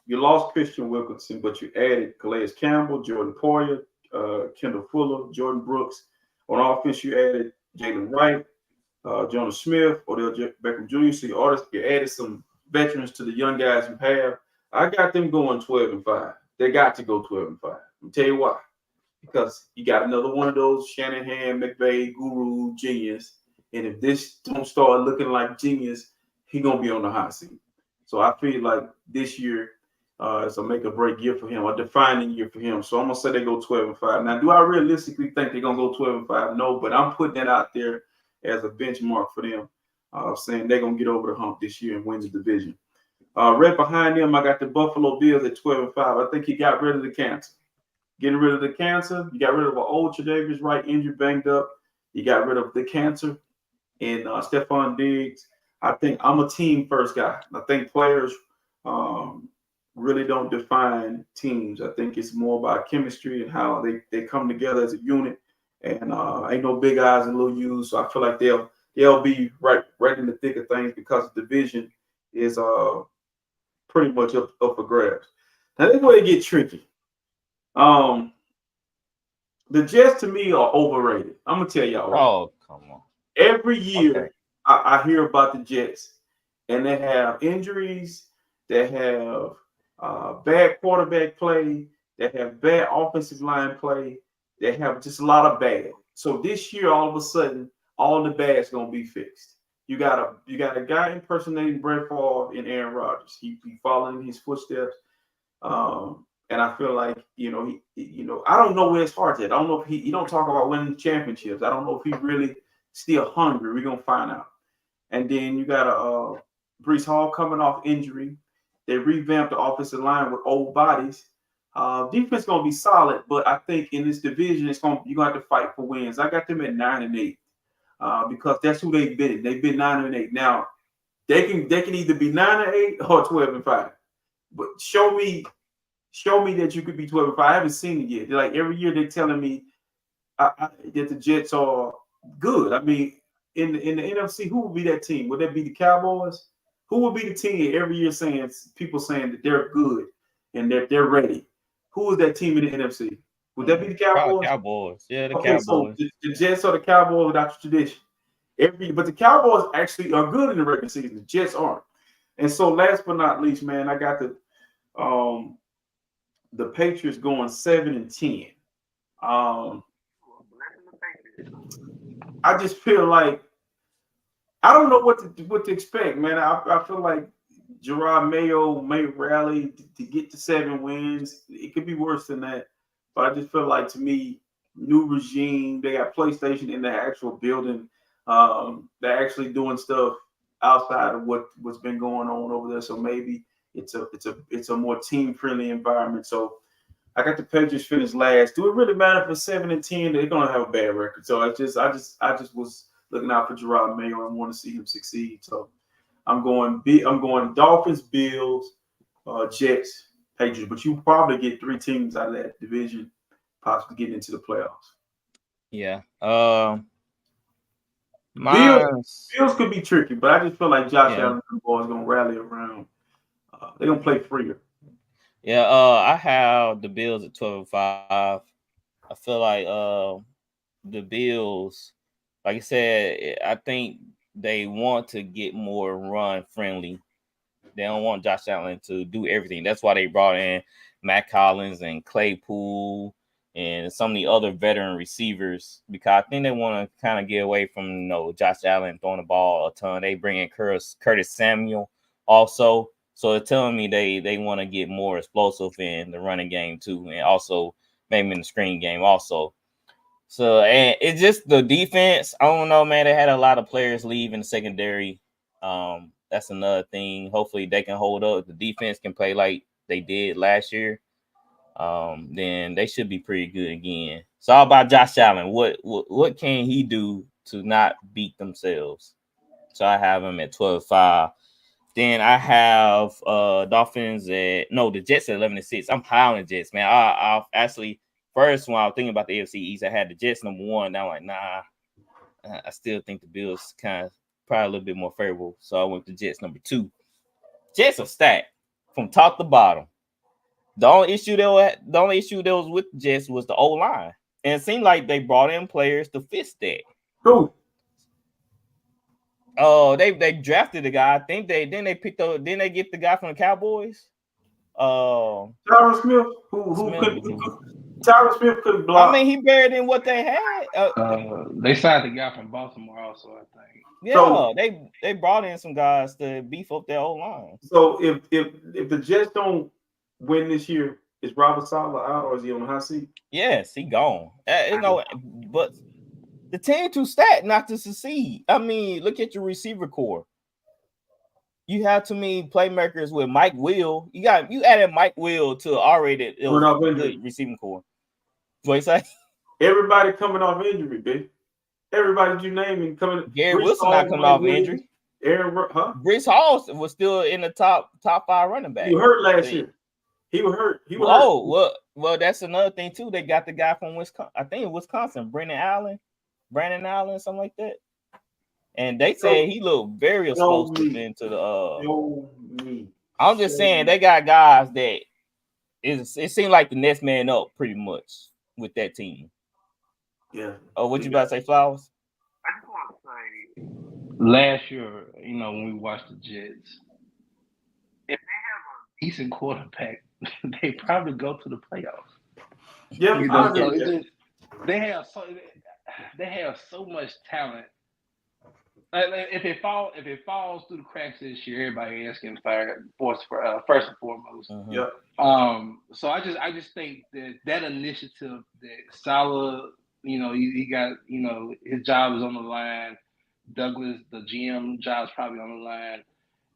you lost Christian Wilkinson, but you added Calais Campbell, Jordan Poyer, Kendall Fuller, Jordan Brooks. On offense, you added Jalen Wright, Jonas Smith, Odell Beckham Jr. So you added some veterans to the young guys you have. I got them going 12-5. They got to go 12-5. I'll tell you why. Because you got another one of those Shanahan, McVay, guru, genius. And if this don't start looking like genius, he going to be on the hot seat. So I feel like this year is a make or break year for him, a defining year for him. So I'm going to say they go 12-5. Now, do I realistically think they're going to go 12-5? No, but I'm putting that out there as a benchmark for them, saying they're going to get over the hump this year and win the division. Right behind them, I got the Buffalo Bills at 12-5. I think he got rid of the cancer. Getting rid of the cancer, you got rid of an old Tre'Davious Wright, injured, banged up. You got rid of the cancer and Stephon Diggs. I think I'm a team first guy. I think players really don't define teams. I think it's more about chemistry and how they come together as a unit. And ain't no big eyes and little U's. So I feel like they'll be right in the thick of things because the division is pretty much up for grabs. Now this is where they get tricky. The Jets to me are overrated. I'm gonna tell y'all.
Oh, come on.
Every year I hear about the Jets, and they have injuries, they have bad quarterback play, they have bad offensive line play, they have just a lot of bad. So this year, all of a sudden, all the bad's gonna be fixed. You got a guy impersonating Brett Favre and Aaron Rodgers. He following in his footsteps. And I feel like, he I don't know where his heart's at. I don't know if he don't talk about winning championships. I don't know if he really still hungry. We're gonna find out. And then you got Breece Hall coming off injury. They revamped the offensive line with old bodies. Defense gonna be solid, but I think in this division, you're gonna have to fight for wins. I got them at 9-8 because that's who they've been. They've been 9-8. Now they can either be 9-8 or 12-5. But show me that you could be 12-5. I haven't seen it yet. Like every year they're telling me that the Jets are good. I mean, in the NFC, who would be that team? Would that be the Cowboys? Who would be the team every year people saying that they're good and that they're ready? Who is that team in the NFC? Would that be the Cowboys?
Cowboys. Yeah, the
Cowboys. So the Jets are the Cowboys without tradition. But the Cowboys actually are good in the regular season. The Jets aren't. And so last but not least, man, I got the Patriots going 7-10. I just feel like I don't know what to expect, man. I feel like Gerard Mayo may rally to get to 7 wins. It could be worse than that, but I just feel like, to me, new regime. They got PlayStation in the actual building. They're actually doing stuff outside of what's been going on over there. So maybe it's a more team friendly environment. So I got the Patriots finish last. Do it really matter for 7-10? They're gonna have a bad record. So I just was looking out for Gerard Mayo and want to see him succeed. So I'm going Dolphins, Bills, Jets, Patriots. But you probably get 3 teams out of that division, possibly getting into the playoffs.
Yeah.
Bills could be tricky, but I just feel like Josh Allen and the boys gonna rally around. They're gonna play freer.
Yeah, I have the Bills at 12-5. I feel like the Bills, like I said, I think they want to get more run friendly. They don't want Josh Allen to do everything. That's why they brought in Matt Collins and Claypool and some of the other veteran receivers, because I think they want to kind of get away from Josh Allen throwing the ball a ton. They bring in Curtis Samuel also. So it's telling me they want to get more explosive in the running game too, and also maybe in the screen game also. So, and it's just the defense. I don't know, man. They had a lot of players leave in the secondary. That's another thing. Hopefully they can hold up. If the defense can play like they did last year, then they should be pretty good again. So how about Josh Allen? What can he do to not beat themselves? So I have him at 12-5. Then I have Dolphins the Jets at 11-6. I'm high on the Jets, man. I actually first when I was thinking about the AFC East, I had the Jets number 1. Now I'm like, nah. I still think the Bills kind of probably a little bit more favorable. So I went to Jets number 2. Jets are stacked from top to bottom. The only issue that was with the Jets was the O-line. And it seemed like they brought in players to fix that.
Who?
Oh, they drafted the guy. I think they get the guy from the Cowboys.
Tyron Smith, Tyron Smith couldn't block.
I mean, he better than what they had.
They signed the guy from Baltimore also, I think.
Yeah, so, they brought in some guys to beef up their O-line.
So if the Jets don't win this year, is Robert Saleh out or is he on the hot seat?
Yes, he gone. But the team too stacked not to succeed. I mean, look at your receiver core. You have too many playmakers with Mike Will. You added Mike Will to already good receiving core. What you say?
Everybody coming off injury, baby. Everybody you name coming.
Gary Wilson not coming off injury. Breece Hall was still in the top 5 running back.
He was hurt last year. He was hurt. Hurt.
Well, that's another thing too. They got the guy from Wisconsin. I think Wisconsin, Brandon Allen, something like that. And they say he looked very explosive into the. I'm just saying they got guys that it seemed like the next man up pretty much with that team.
Yeah.
Oh, what you about to say, Flowers?
I just want to say, last year, when we watched the Jets, if they have a decent quarterback, they probably go to the playoffs.
Yeah,
they have so much talent. If it falls through the cracks this year, everybody else getting fired first and foremost.
Mm-hmm.
Yeah.
So I just think that initiative that Saleh, he got, his job is on the line. Douglas, the GM job's probably on the line.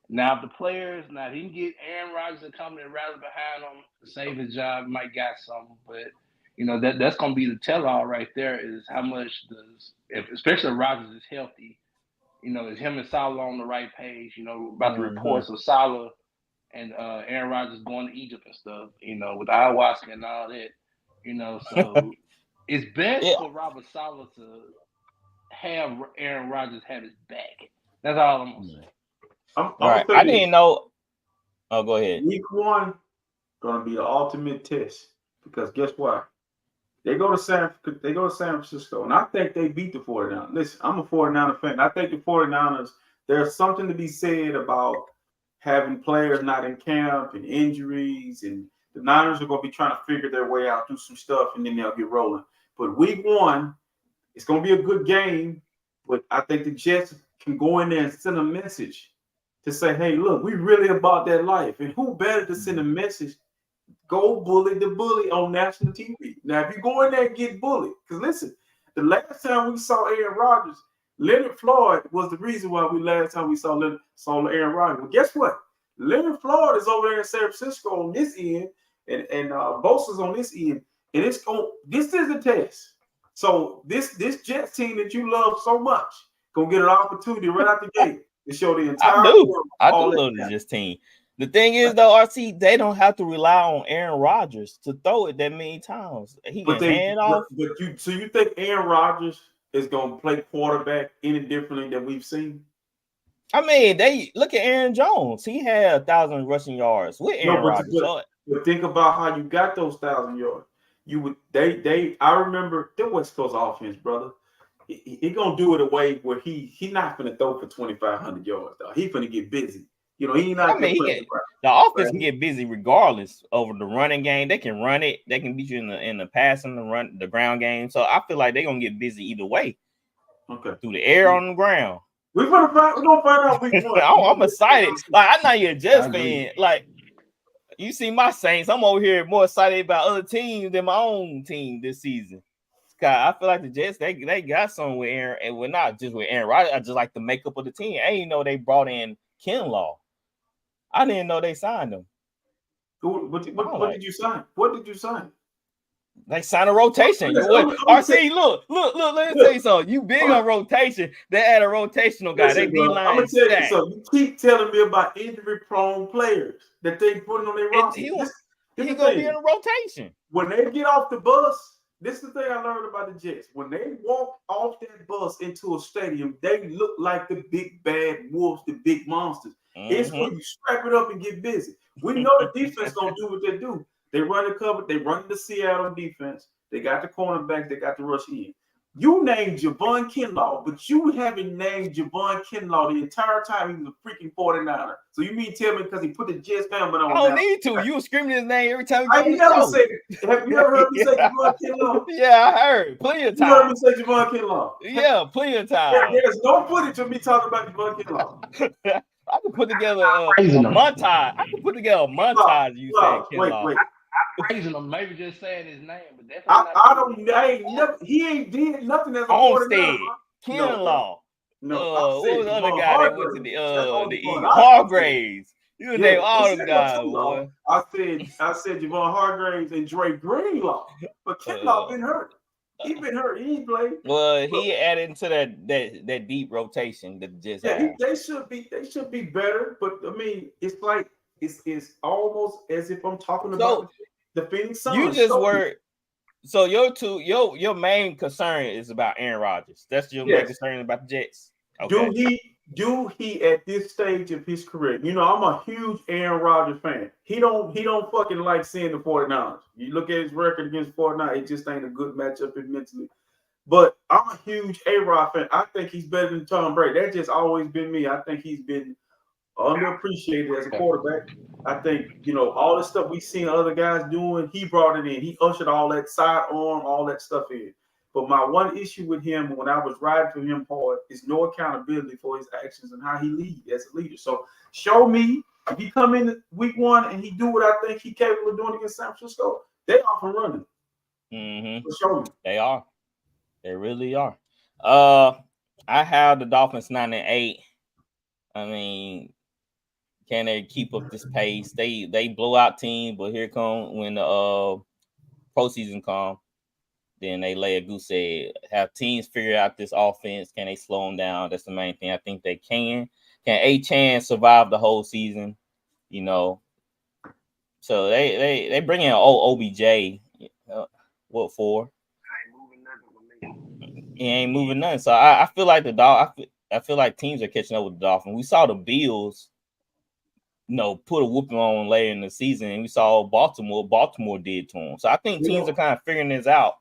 Now, if the players, he can get Aaron Rodgers to come and rally behind him to save his job, might got something. But, that's going to be the tell-all right there is how much especially if Rodgers is healthy, is him and Saleh on the right page, about the reports of Saleh and Aaron Rodgers going to Egypt and stuff, with ayahuasca and all that, so it's best for Robert Saleh to have Aaron Rodgers have his back. That's all I'm going to say.
All right. I didn't know. Oh, go ahead.
Week 1 going to be the ultimate test because guess what? They go to San Francisco, and I think they beat the 49ers. Listen, I'm a 49er fan. I think the 49ers, there's something to be said about having players not in camp and injuries, and the Niners are going to be trying to figure their way out, do some stuff, and then they'll get rolling. But week 1, it's going to be a good game, but I think the Jets can go in there and send a message to say, hey, look, we really about that life. And who better to send a message? Go bully the bully on national TV. Now, if you go in there and get bullied, because listen, the last time we saw Aaron Rodgers, Leonard Floyd was the reason why we saw Aaron Rodgers. Well, guess what? Leonard Floyd is over there in San Francisco on this end And Bosa's on this end, and this is a test. So this Jets team that you love so much gonna get an opportunity right out the gate to show the entire world.
I do love the Jets team. The thing is, though, RC, they don't have to rely on Aaron Rodgers to throw it that many times. He can hand off.
But you think Aaron Rodgers is gonna play quarterback any differently than we've seen?
I mean, they look at Aaron Jones. He had 1,000 rushing yards with Aaron Rodgers.
But think about how you got those 1,000 yards. I remember the West Coast offense, brother. He gonna do it a way where he not gonna throw for 2,500 yards. Though. He gonna get busy. You know, he not.
The offense can get busy regardless over the running game. They can run it. They can beat you in the passing, the ground game. So I feel like they're gonna get busy either way.
Okay.
Through the air on the ground.
We're gonna find out week 1.
I'm excited. Like I'm not even a Jets fan. Like you see my Saints, I'm over here more excited about other teams than my own team this season. I feel like the Jets, they got something with Aaron, and we're not just with Aaron Rodgers. I just like the makeup of the team. I didn't know they brought in Kinlaw. I didn't know they signed him.
What did you sign? What did you sign?
They signed a rotation. RC, look, let me tell you something. You big on rotation. They had a rotational guy. They D-line.
I'm gonna tell you something. You keep telling me about injury-prone players that they putting on their roster. He gonna be in a rotation. When they get off the bus, this is the thing I learned about the Jets. When they walk off that bus into a stadium, they look like the big bad wolves, the big monsters. It's when you strap it up and get busy. We know the defense gonna do what they do. They run the cover. They run the Seattle defense. They got the cornerback. They got the rush in. You named Javon Kinlaw, but you haven't named Javon Kinlaw the entire time he was a freaking 49er. So you mean tell me because he put the Jets helmet on?
I don't need to. You were screaming his name every time.
Have you ever heard me say Javon Kinlaw?
Yeah, I heard plenty of times.
You heard me say Javon Kinlaw?
Yeah, plenty of times.
There's no footage of me talking about Javon Kinlaw.
I can put together a montage. I can put together a montage. You said Kinlaw.
Wait.
Praising him, maybe just saying his name, but definitely
he ain't did nothing as a
Homestead, Kinlaw. What was the other guy that went to the Eagles? Hargraves. You name all them guys, boy.
I said Javon Hargraves and Dre Greenlaw, but Kinlaw been hurt. He been hurt. He ain't played.
Well, he added into that deep rotation that just
they should be better, but I mean, it's like it's almost as if I'm talking about the Phoenix Suns.
You just were so your main concern is about Aaron Rodgers. That's your main concern about the Jets. Okay.
Do he at this stage of his career? You know, I'm a huge Aaron Rodgers fan. He don't fucking like seeing the 49ers. You look at his record against 49ers, it just ain't a good matchup mentally. But I'm a huge A-Rod fan. I think he's better than Tom Brady. That's just always been me. I think he's been underappreciated as a quarterback. I think, you know, all the stuff we seen other guys doing, he brought it in. He ushered all that sidearm, all that stuff in. But my one issue with him when I was riding for him hard is no accountability for his actions and how he leads as a leader. So show me if he come in week 1 and he do what I think he's capable of doing against San Francisco, they off and running. So show me.
They are. They really are. I have the Dolphins 9-8. I mean, can they keep up this pace? They blow out teams, but here come when the postseason come, then they lay a goose egg. Have teams figure out this offense? Can they slow them down? That's the main thing. I think they can. Can A-Chan survive the whole season? You know, so they bring in OBJ. What for? He ain't moving nothing. So I feel like I feel like teams are catching up with the Dolphins. We saw the Bills, put a whooping on later in the season, and we saw Baltimore did to them. So I think teams are kind of figuring this out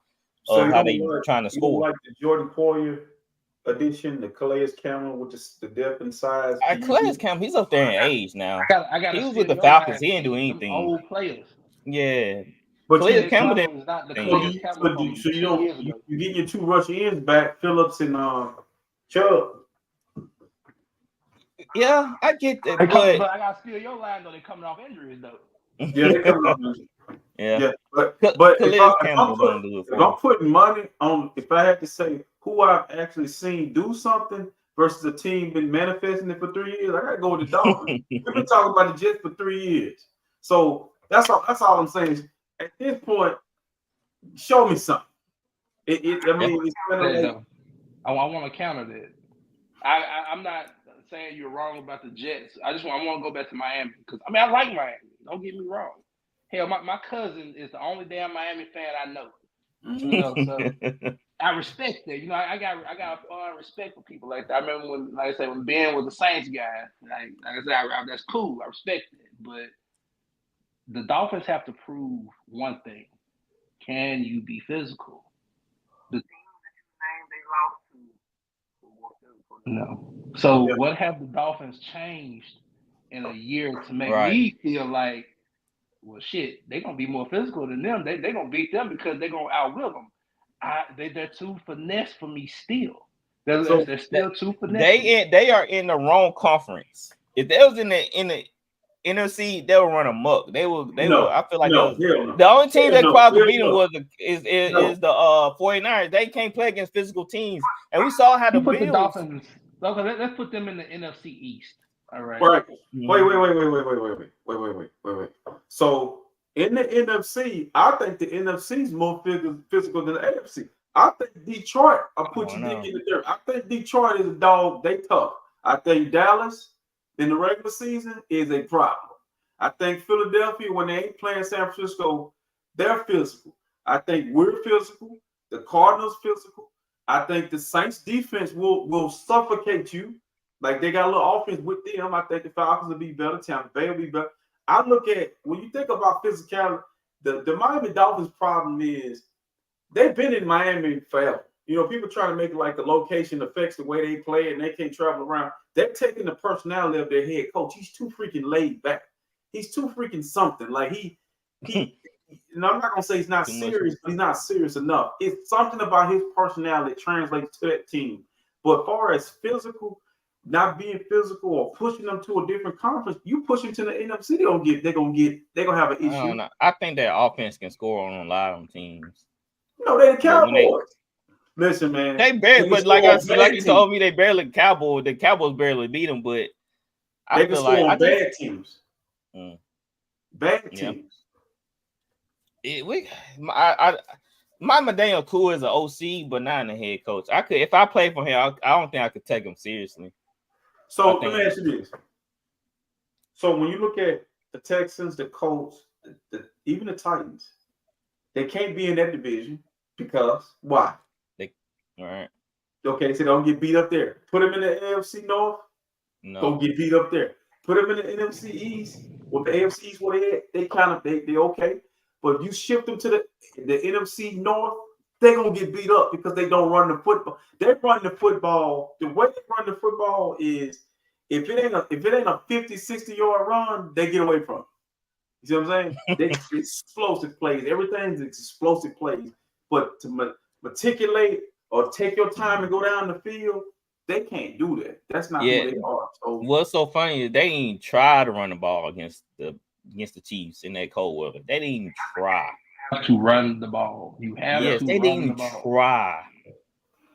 of how they trying to score.
Like the Jordan Poyer addition, the Calais Campbell with the depth and size.
Calais Campbell, he's up there in age now. He was with the Falcons. He didn't do anything.
Old players.
Yeah.
But
Calais Campbell didn't.
So you get your 2 rush ends back, Phillips and Chubb.
Yeah, I get that.
But I gotta steal your line though. They're coming off injuries though.
Yeah, they're coming off injuries.
Yeah.
But if I'm putting money on, if I had to say who I've actually seen do something versus a team been manifesting it for 3 years, I gotta go with the Dolphins. We've been talking about the Jets for 3 years. So That's all I'm saying. Is, at this point, show me something. I mean, it's kind of like,
I want to counter that. I'm not saying you're wrong about the Jets. I want to go back to Miami because I mean I like Miami. Don't get me wrong. Hell, my cousin is the only damn Miami fan I know. You know, so I respect that. You know, I got respect for people like that. I remember when, like I said, when Ben was the Saints guy. Like I said, that's cool. I respect it. But the Dolphins have to prove one thing: can you be physical? The team that you named, they lost to. No. So what have the Dolphins changed in a year to make me feel like, well, shit, they're gonna be more physical than them. They're gonna beat them because they're gonna outwit them. They're too finesse for me still. They're still too finesse.
They are in the wrong conference. If they was in the NFC, they will run amok. They will. I feel like the only team that crowd could beat them is the 49ers. They can't play against physical teams, and we saw how the
Dolphins. Okay, let's put them in the NFC East. All right.
Right. Wait. So in the NFC, I think the NFC is more physical than the AFC. I think Detroit. I'll put you dick in the dirt. I think Detroit is a dog. They tough. I think Dallas in the regular season is a problem. I think Philadelphia, when they ain't playing San Francisco, they're physical. I think we're physical. The Cardinals physical. I think the Saints defense will suffocate you. Like they got a little offense with them. I think the Falcons will be better. Tampa Bay will be better. I look at when you think about physicality, the Miami Dolphins problem is they've been in Miami forever. You know, people trying to make it like the location affects the way they play and they can't travel around. They're taking the personality of their head coach. He's too freaking laid back. He's too freaking something. Like he and I'm not gonna say he's not serious, but he's not serious enough. It's something about his personality that translates to that team. But as far as physical, not being physical or pushing them to a different conference, you push them to the NFC, they're gonna have an issue.
I think their offense can score on a lot of teams.
No, they're the Cowboys. Listen, man.
They barely, but like you told me, they barely Cowboys. The Cowboys barely beat them, but
they can score on bad teams. Bad teams.
My Daniel Cool is an OC, but not a head coach. I could, if I played for him, I don't think I could take him seriously.
So let me ask you this. So when you look at the Texans, the Colts, even the Titans, they can't be in that division because why?
All right.
Okay, so they don't get beat up there. Put them in the AFC North. No. Don't get beat up there. Put them in the NFC East. With the AFC East, where they okay. But if you shift them to the NFC North, they're gonna get beat up because they don't run the football. They run the football. The way they run the football is if it ain't a 50, 60-yard run, they get away from it. You see what I'm saying? It's explosive plays. Everything's explosive plays. But to matriculate or take your time and go down the field, they can't do that. That's not who they are. So
what's so funny is they didn't try to run the ball against the Chiefs in that cold weather. They didn't even try
to run the ball. You have to.
They didn't even try.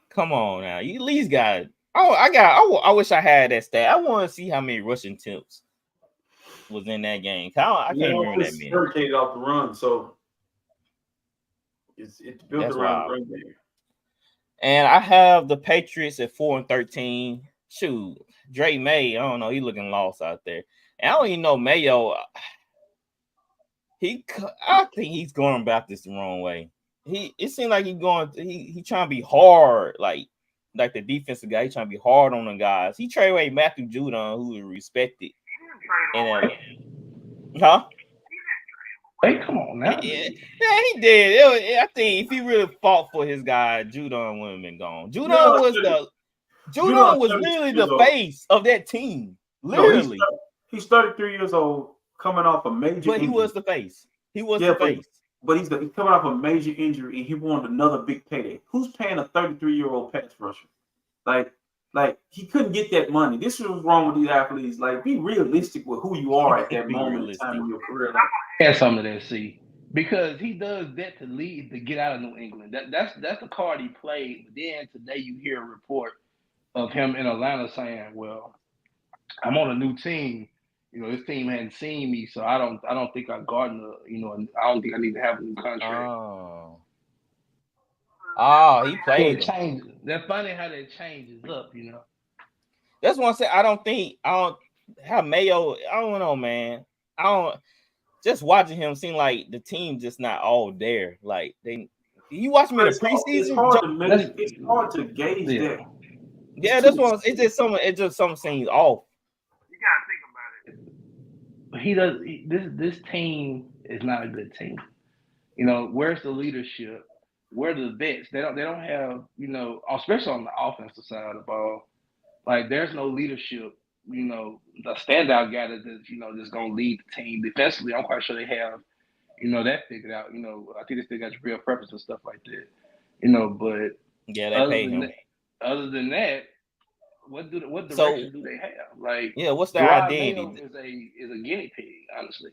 Come on now, you at least got. I wish I had that stat. I want to see how many rushing attempts was in that game. I can't remember that many.
Hurricane off the run, so it's built around the run game.
And I have the Patriots at 4-13. Shoot, Drake May, I don't know, he looking lost out there. And I don't even know Mayo. I think he's going about this the wrong way. It seems like he trying to be hard, like the defensive guy. He trying to be hard on the guys. He traded away Matthew Judon, who is respected. Huh?
Hey, come on now.
Yeah, he did. I think if he really fought for his guy, Judon wouldn't have been gone. Judon was literally the face of that team. Literally.
No, he's 33 years old, coming off a major injury.
But he was the face. He was the face.
But he's coming off a major injury, and he wanted another big payday. Who's paying a 33-year-old pass rusher? Like he couldn't get that money. This is what's wrong with these athletes. Like, be realistic with who you are at that moment in time in your career.
Has some of that, see, because he does that to get out of New England. That's the card he played. But then today you hear a report of him in Atlanta saying, "Well, I'm on a new team, This team hadn't seen me, so I don't think I garden I don't think I need to have a new contract.
He played
him. That's funny how that changes up,
That's what I said. I don't have Mayo. I don't know, man. I don't just watching him seem like the team just not all there. Like you watch him in the preseason.
It's hard to gauge that.
Yeah, that's what it's just some seems off.
You gotta think about it. He does this team is not a good team. Where's the leadership? Where are the vets? They don't have, especially on the offensive side of the ball. Like there's no leadership, the standout guy that's gonna lead the team. Defensively, I'm quite sure they have, that figured out. I think they still got real purpose and stuff like that. But
yeah, they pay him.
Other than that, what direction do they have? Like,
what's their identity?
Is a guinea pig, honestly.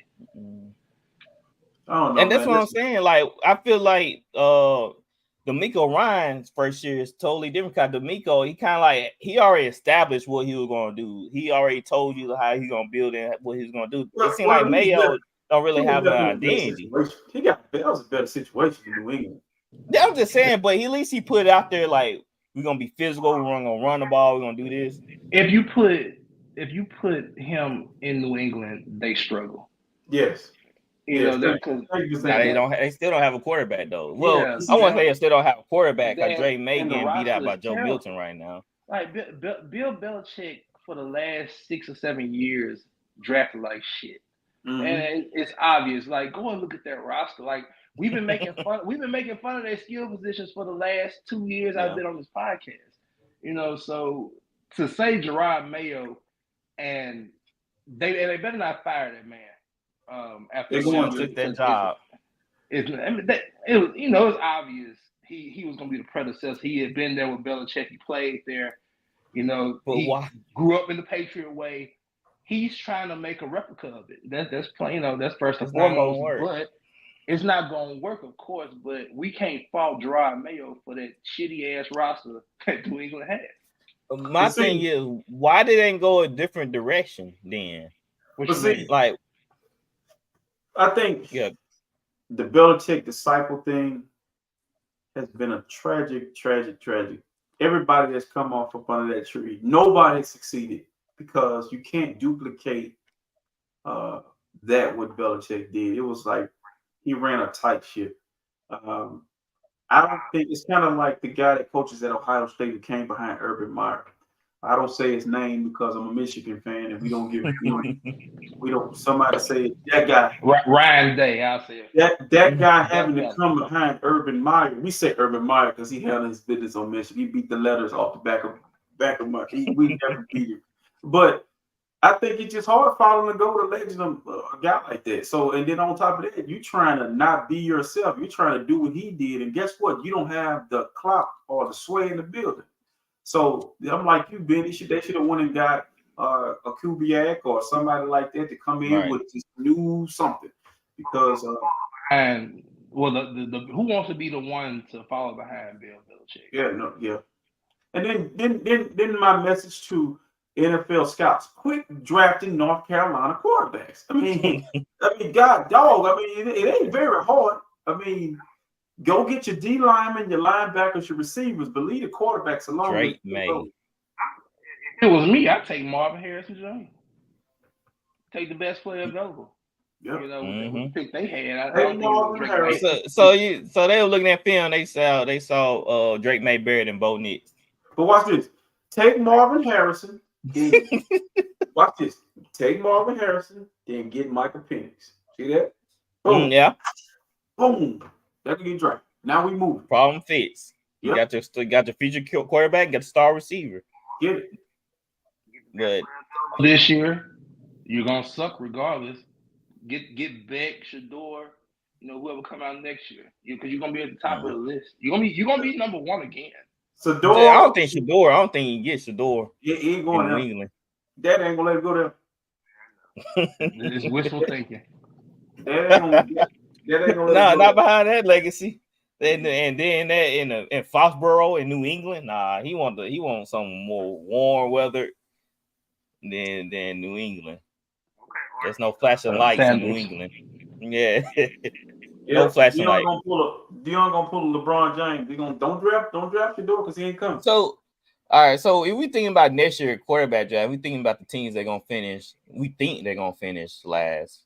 I don't know,
and that's what I'm saying. Like, I feel like D'Amico Ryan's first year is totally different. Because D'Amico, he already established what he was gonna do. He already told you how he's gonna build and what he's gonna do. It seems like Mayo don't really have an identity.
He got a better situation in New England.
Yeah, I'm just saying, but at least he put it out there like we're gonna be physical, we're gonna run the ball, we're gonna do this.
If you put him in New England, they struggle.
Yes.
They still don't have a quarterback though. Well, I want to say they still don't have a quarterback because Drake May getting beat out by Joe Milton right now.
Like Bill Belichick for the last 6 or 7 years drafted like shit, and it's obvious. Like, go and look at that roster. Like, we've been making fun of their skill positions for the last 2 years. I've been on this podcast, So to say Gerard Mayo and they better not fire that man. After
he took that job,
it was obvious he was going to be the predecessor. He had been there with Belichick. He played there. He grew up in the Patriot way. He's trying to make a replica of it. That's plain. That's first and foremost. But it's not going to work, of course. But we can't fault Gerard Mayo for that shitty ass roster that New England had.
My thing is, why did they go a different direction then?
I think the Belichick disciple thing has been a tragic. Everybody that's come off up under that tree, nobody succeeded because you can't duplicate that what Belichick did. It was like he ran a tight ship. I don't think it's kind of like the guy that coaches at Ohio State who came behind Urban Meyer. I don't say his name because I'm a Michigan fan, and we don't give we don't. Somebody say that guy
Ryan Day. I'll say
it. That guy having to come behind Urban Meyer. We say Urban Meyer because he handled his business on Michigan. He beat the letters off the back of Mark. We never beat him. But I think it's just hard following the go to legend of a guy like that. So, and then on top of that, you trying to not be yourself. You're trying to do what he did, and guess what? You don't have the clout or the sway in the building. So I'm like you, Ben. They should have went and got a Kubiak or somebody like that to come in with this new something. Because
the who wants to be the one to follow behind Bill Belichick?
And then my message to NFL scouts: quit drafting North Carolina quarterbacks. I mean, God, dog. I mean, it ain't very hard. I mean. Go get your D linemen, your linebackers, your receivers, but leave the quarterbacks alone.
Drake May.
If it was me, I'd take Marvin Harrison Jr. Take the best player available.
Yep.
The pick they had.
So they were looking at film. They saw Drake May buried in Bo Nix.
But watch this. Take Marvin Harrison. Watch this. Take Marvin Harrison, then get Michael Penix. See that? Boom. Boom. That can get Drake. Now we move.
Problem fits. You got your future quarterback, got the star receiver.
Get it.
But
this year, you're gonna suck regardless. Get Beck, Shador, whoever come out next year. Because you're gonna be at the top of the list. You're gonna be number one again.
Shador.
I don't think you can get Shador.
Yeah, he ain't going
in New England.
That ain't gonna let it go there.
It's wishful thinking.
That ain't gonna
not behind that legacy. And then that in Foxborough in New England, he wants some more warm weather than New England. There's no flashing lights in New England. Yeah. No flashing lights.
Dion gonna pull a LeBron James. Don't draft Shador because he ain't coming.
So, all right. So if we thinking about next year quarterback draft, we thinking about the teams they're gonna finish. We think they're gonna finish last.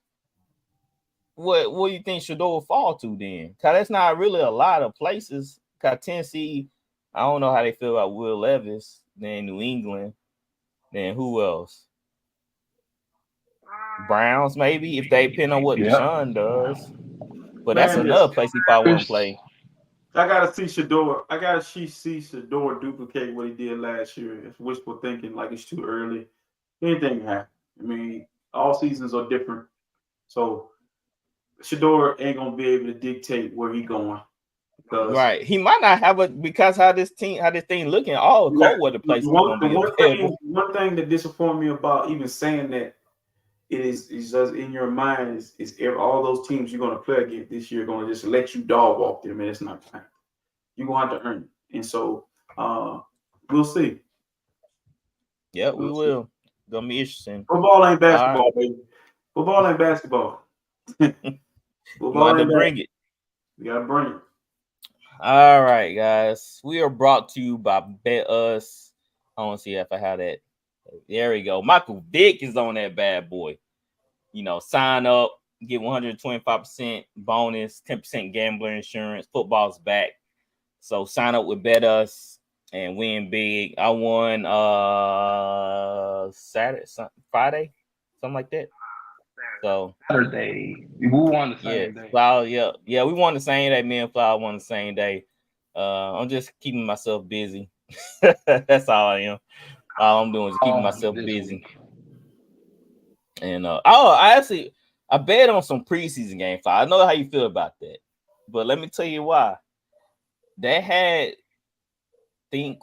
What do you think Shador will fall to then? Cause that's not really a lot of places. Cause Tennessee, I don't know how they feel about Will Levis. Then New England. Then who else? Browns maybe if they depend on what Deshaun does. But that's another place he probably won't play.
I gotta see Shador. I gotta see Shador duplicate what he did last year. It's wishful thinking, like it's too early. Anything can happen. I mean, all seasons are different. So Shador ain't gonna be able to dictate where he going.
Right. He might not have it because how this thing looking, all cold weather places.
One thing that disappointed me about even saying that is just in your mind is all those teams you're gonna play against this year gonna just let you dog walk them, man. It's not fine. You're gonna have to earn it. And so we'll see.
Yeah, we will. Gonna be interesting.
Football ain't basketball, baby. Football ain't basketball.
Football ain't bring it.
You gotta bring it.
All right, guys. We are brought to you by Bet Us. I want to see if I have that. There we go. Michael Vick is on that bad boy. Sign up, get 125% bonus, 10% gambler insurance. Football's back. So sign up with Bet Us and win big. I won Friday, something like that. So
Saturday. We won the same day.
Yeah, we won the same day. Me and Flower won the same day. I'm just keeping myself busy. That's all I am. All I'm doing is keeping myself busy. And I bet on some preseason game. I know how you feel about that, but let me tell you why. They had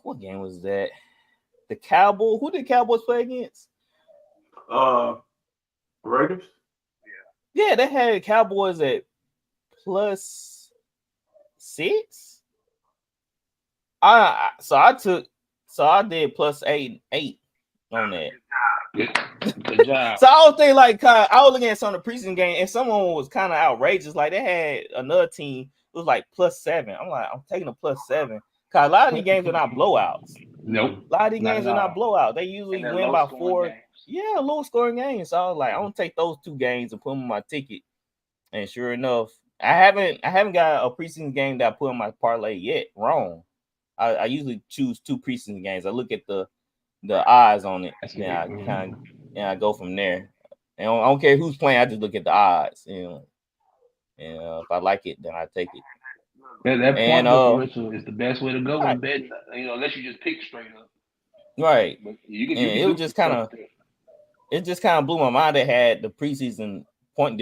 what game was that? The Cowboys. Who did Cowboys play against?
Raiders.
Yeah, they had Cowboys at +6. I did +8 on that.
Good job.
So I was thinking I was looking at some of the preseason game, and someone was kind of outrageous. Like they had another team, it was like +7. I'm like, I'm taking a +7 because a lot of these games are not blowouts.
Nope.
A lot of these games are not blowouts. They usually win by 4. Games. Yeah, low scoring games. So I was like, I'm gonna take those 2 games and put them on my ticket. And sure enough, I haven't got a preseason game that I put on my parlay yet. Wrong. I usually choose 2 preseason games. I look at the odds on it, and I go from there. And I don't care who's playing. I just look at the odds, and if I like it, then I take it.
That point differential is the best way to go in bet. Unless you just pick straight up.
Right.
But
it just kind of blew my mind. They had the preseason point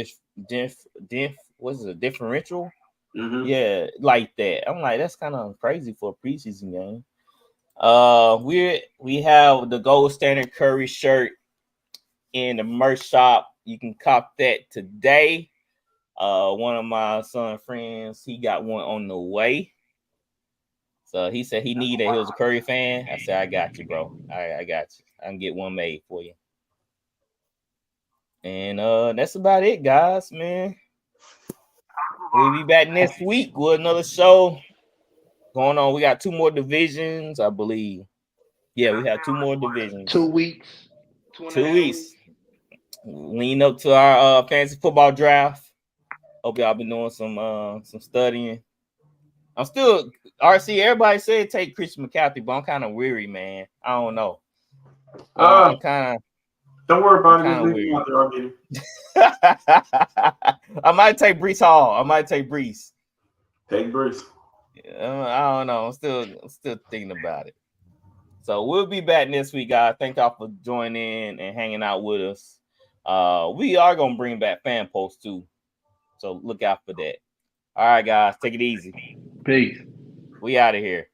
differential.
Mm-hmm.
Yeah, like that. I'm like, that's kind of crazy for a preseason game. We have the Gold Standard Curry shirt in the merch shop. You can cop that today. One of my son friends, he got one on the way. So he said he needed it. He was a Curry fan. I said, I got you, bro. I got you. I can get one made for you. And that's about it, guys, man. We'll be back next week with another show going on. We got 2 more divisions, I believe. Yeah, we have 2 more divisions.
2 weeks.
2 weeks. Lean up to our fantasy football draft. Hope y'all been doing some studying. I'm still RC. Everybody said take Christian McCaffrey, but I'm kind of weary, man. I don't know. I'm kind of.
Don't worry about it.
I might take Breece Hall. I might take Breece.
Take Breece.
I don't know. I'm still thinking about it. So we'll be back next week, guys. Thank y'all for joining and hanging out with us. We are gonna bring back fan posts too, so look out for that. All right, guys, take it easy.
Peace.
We out of here.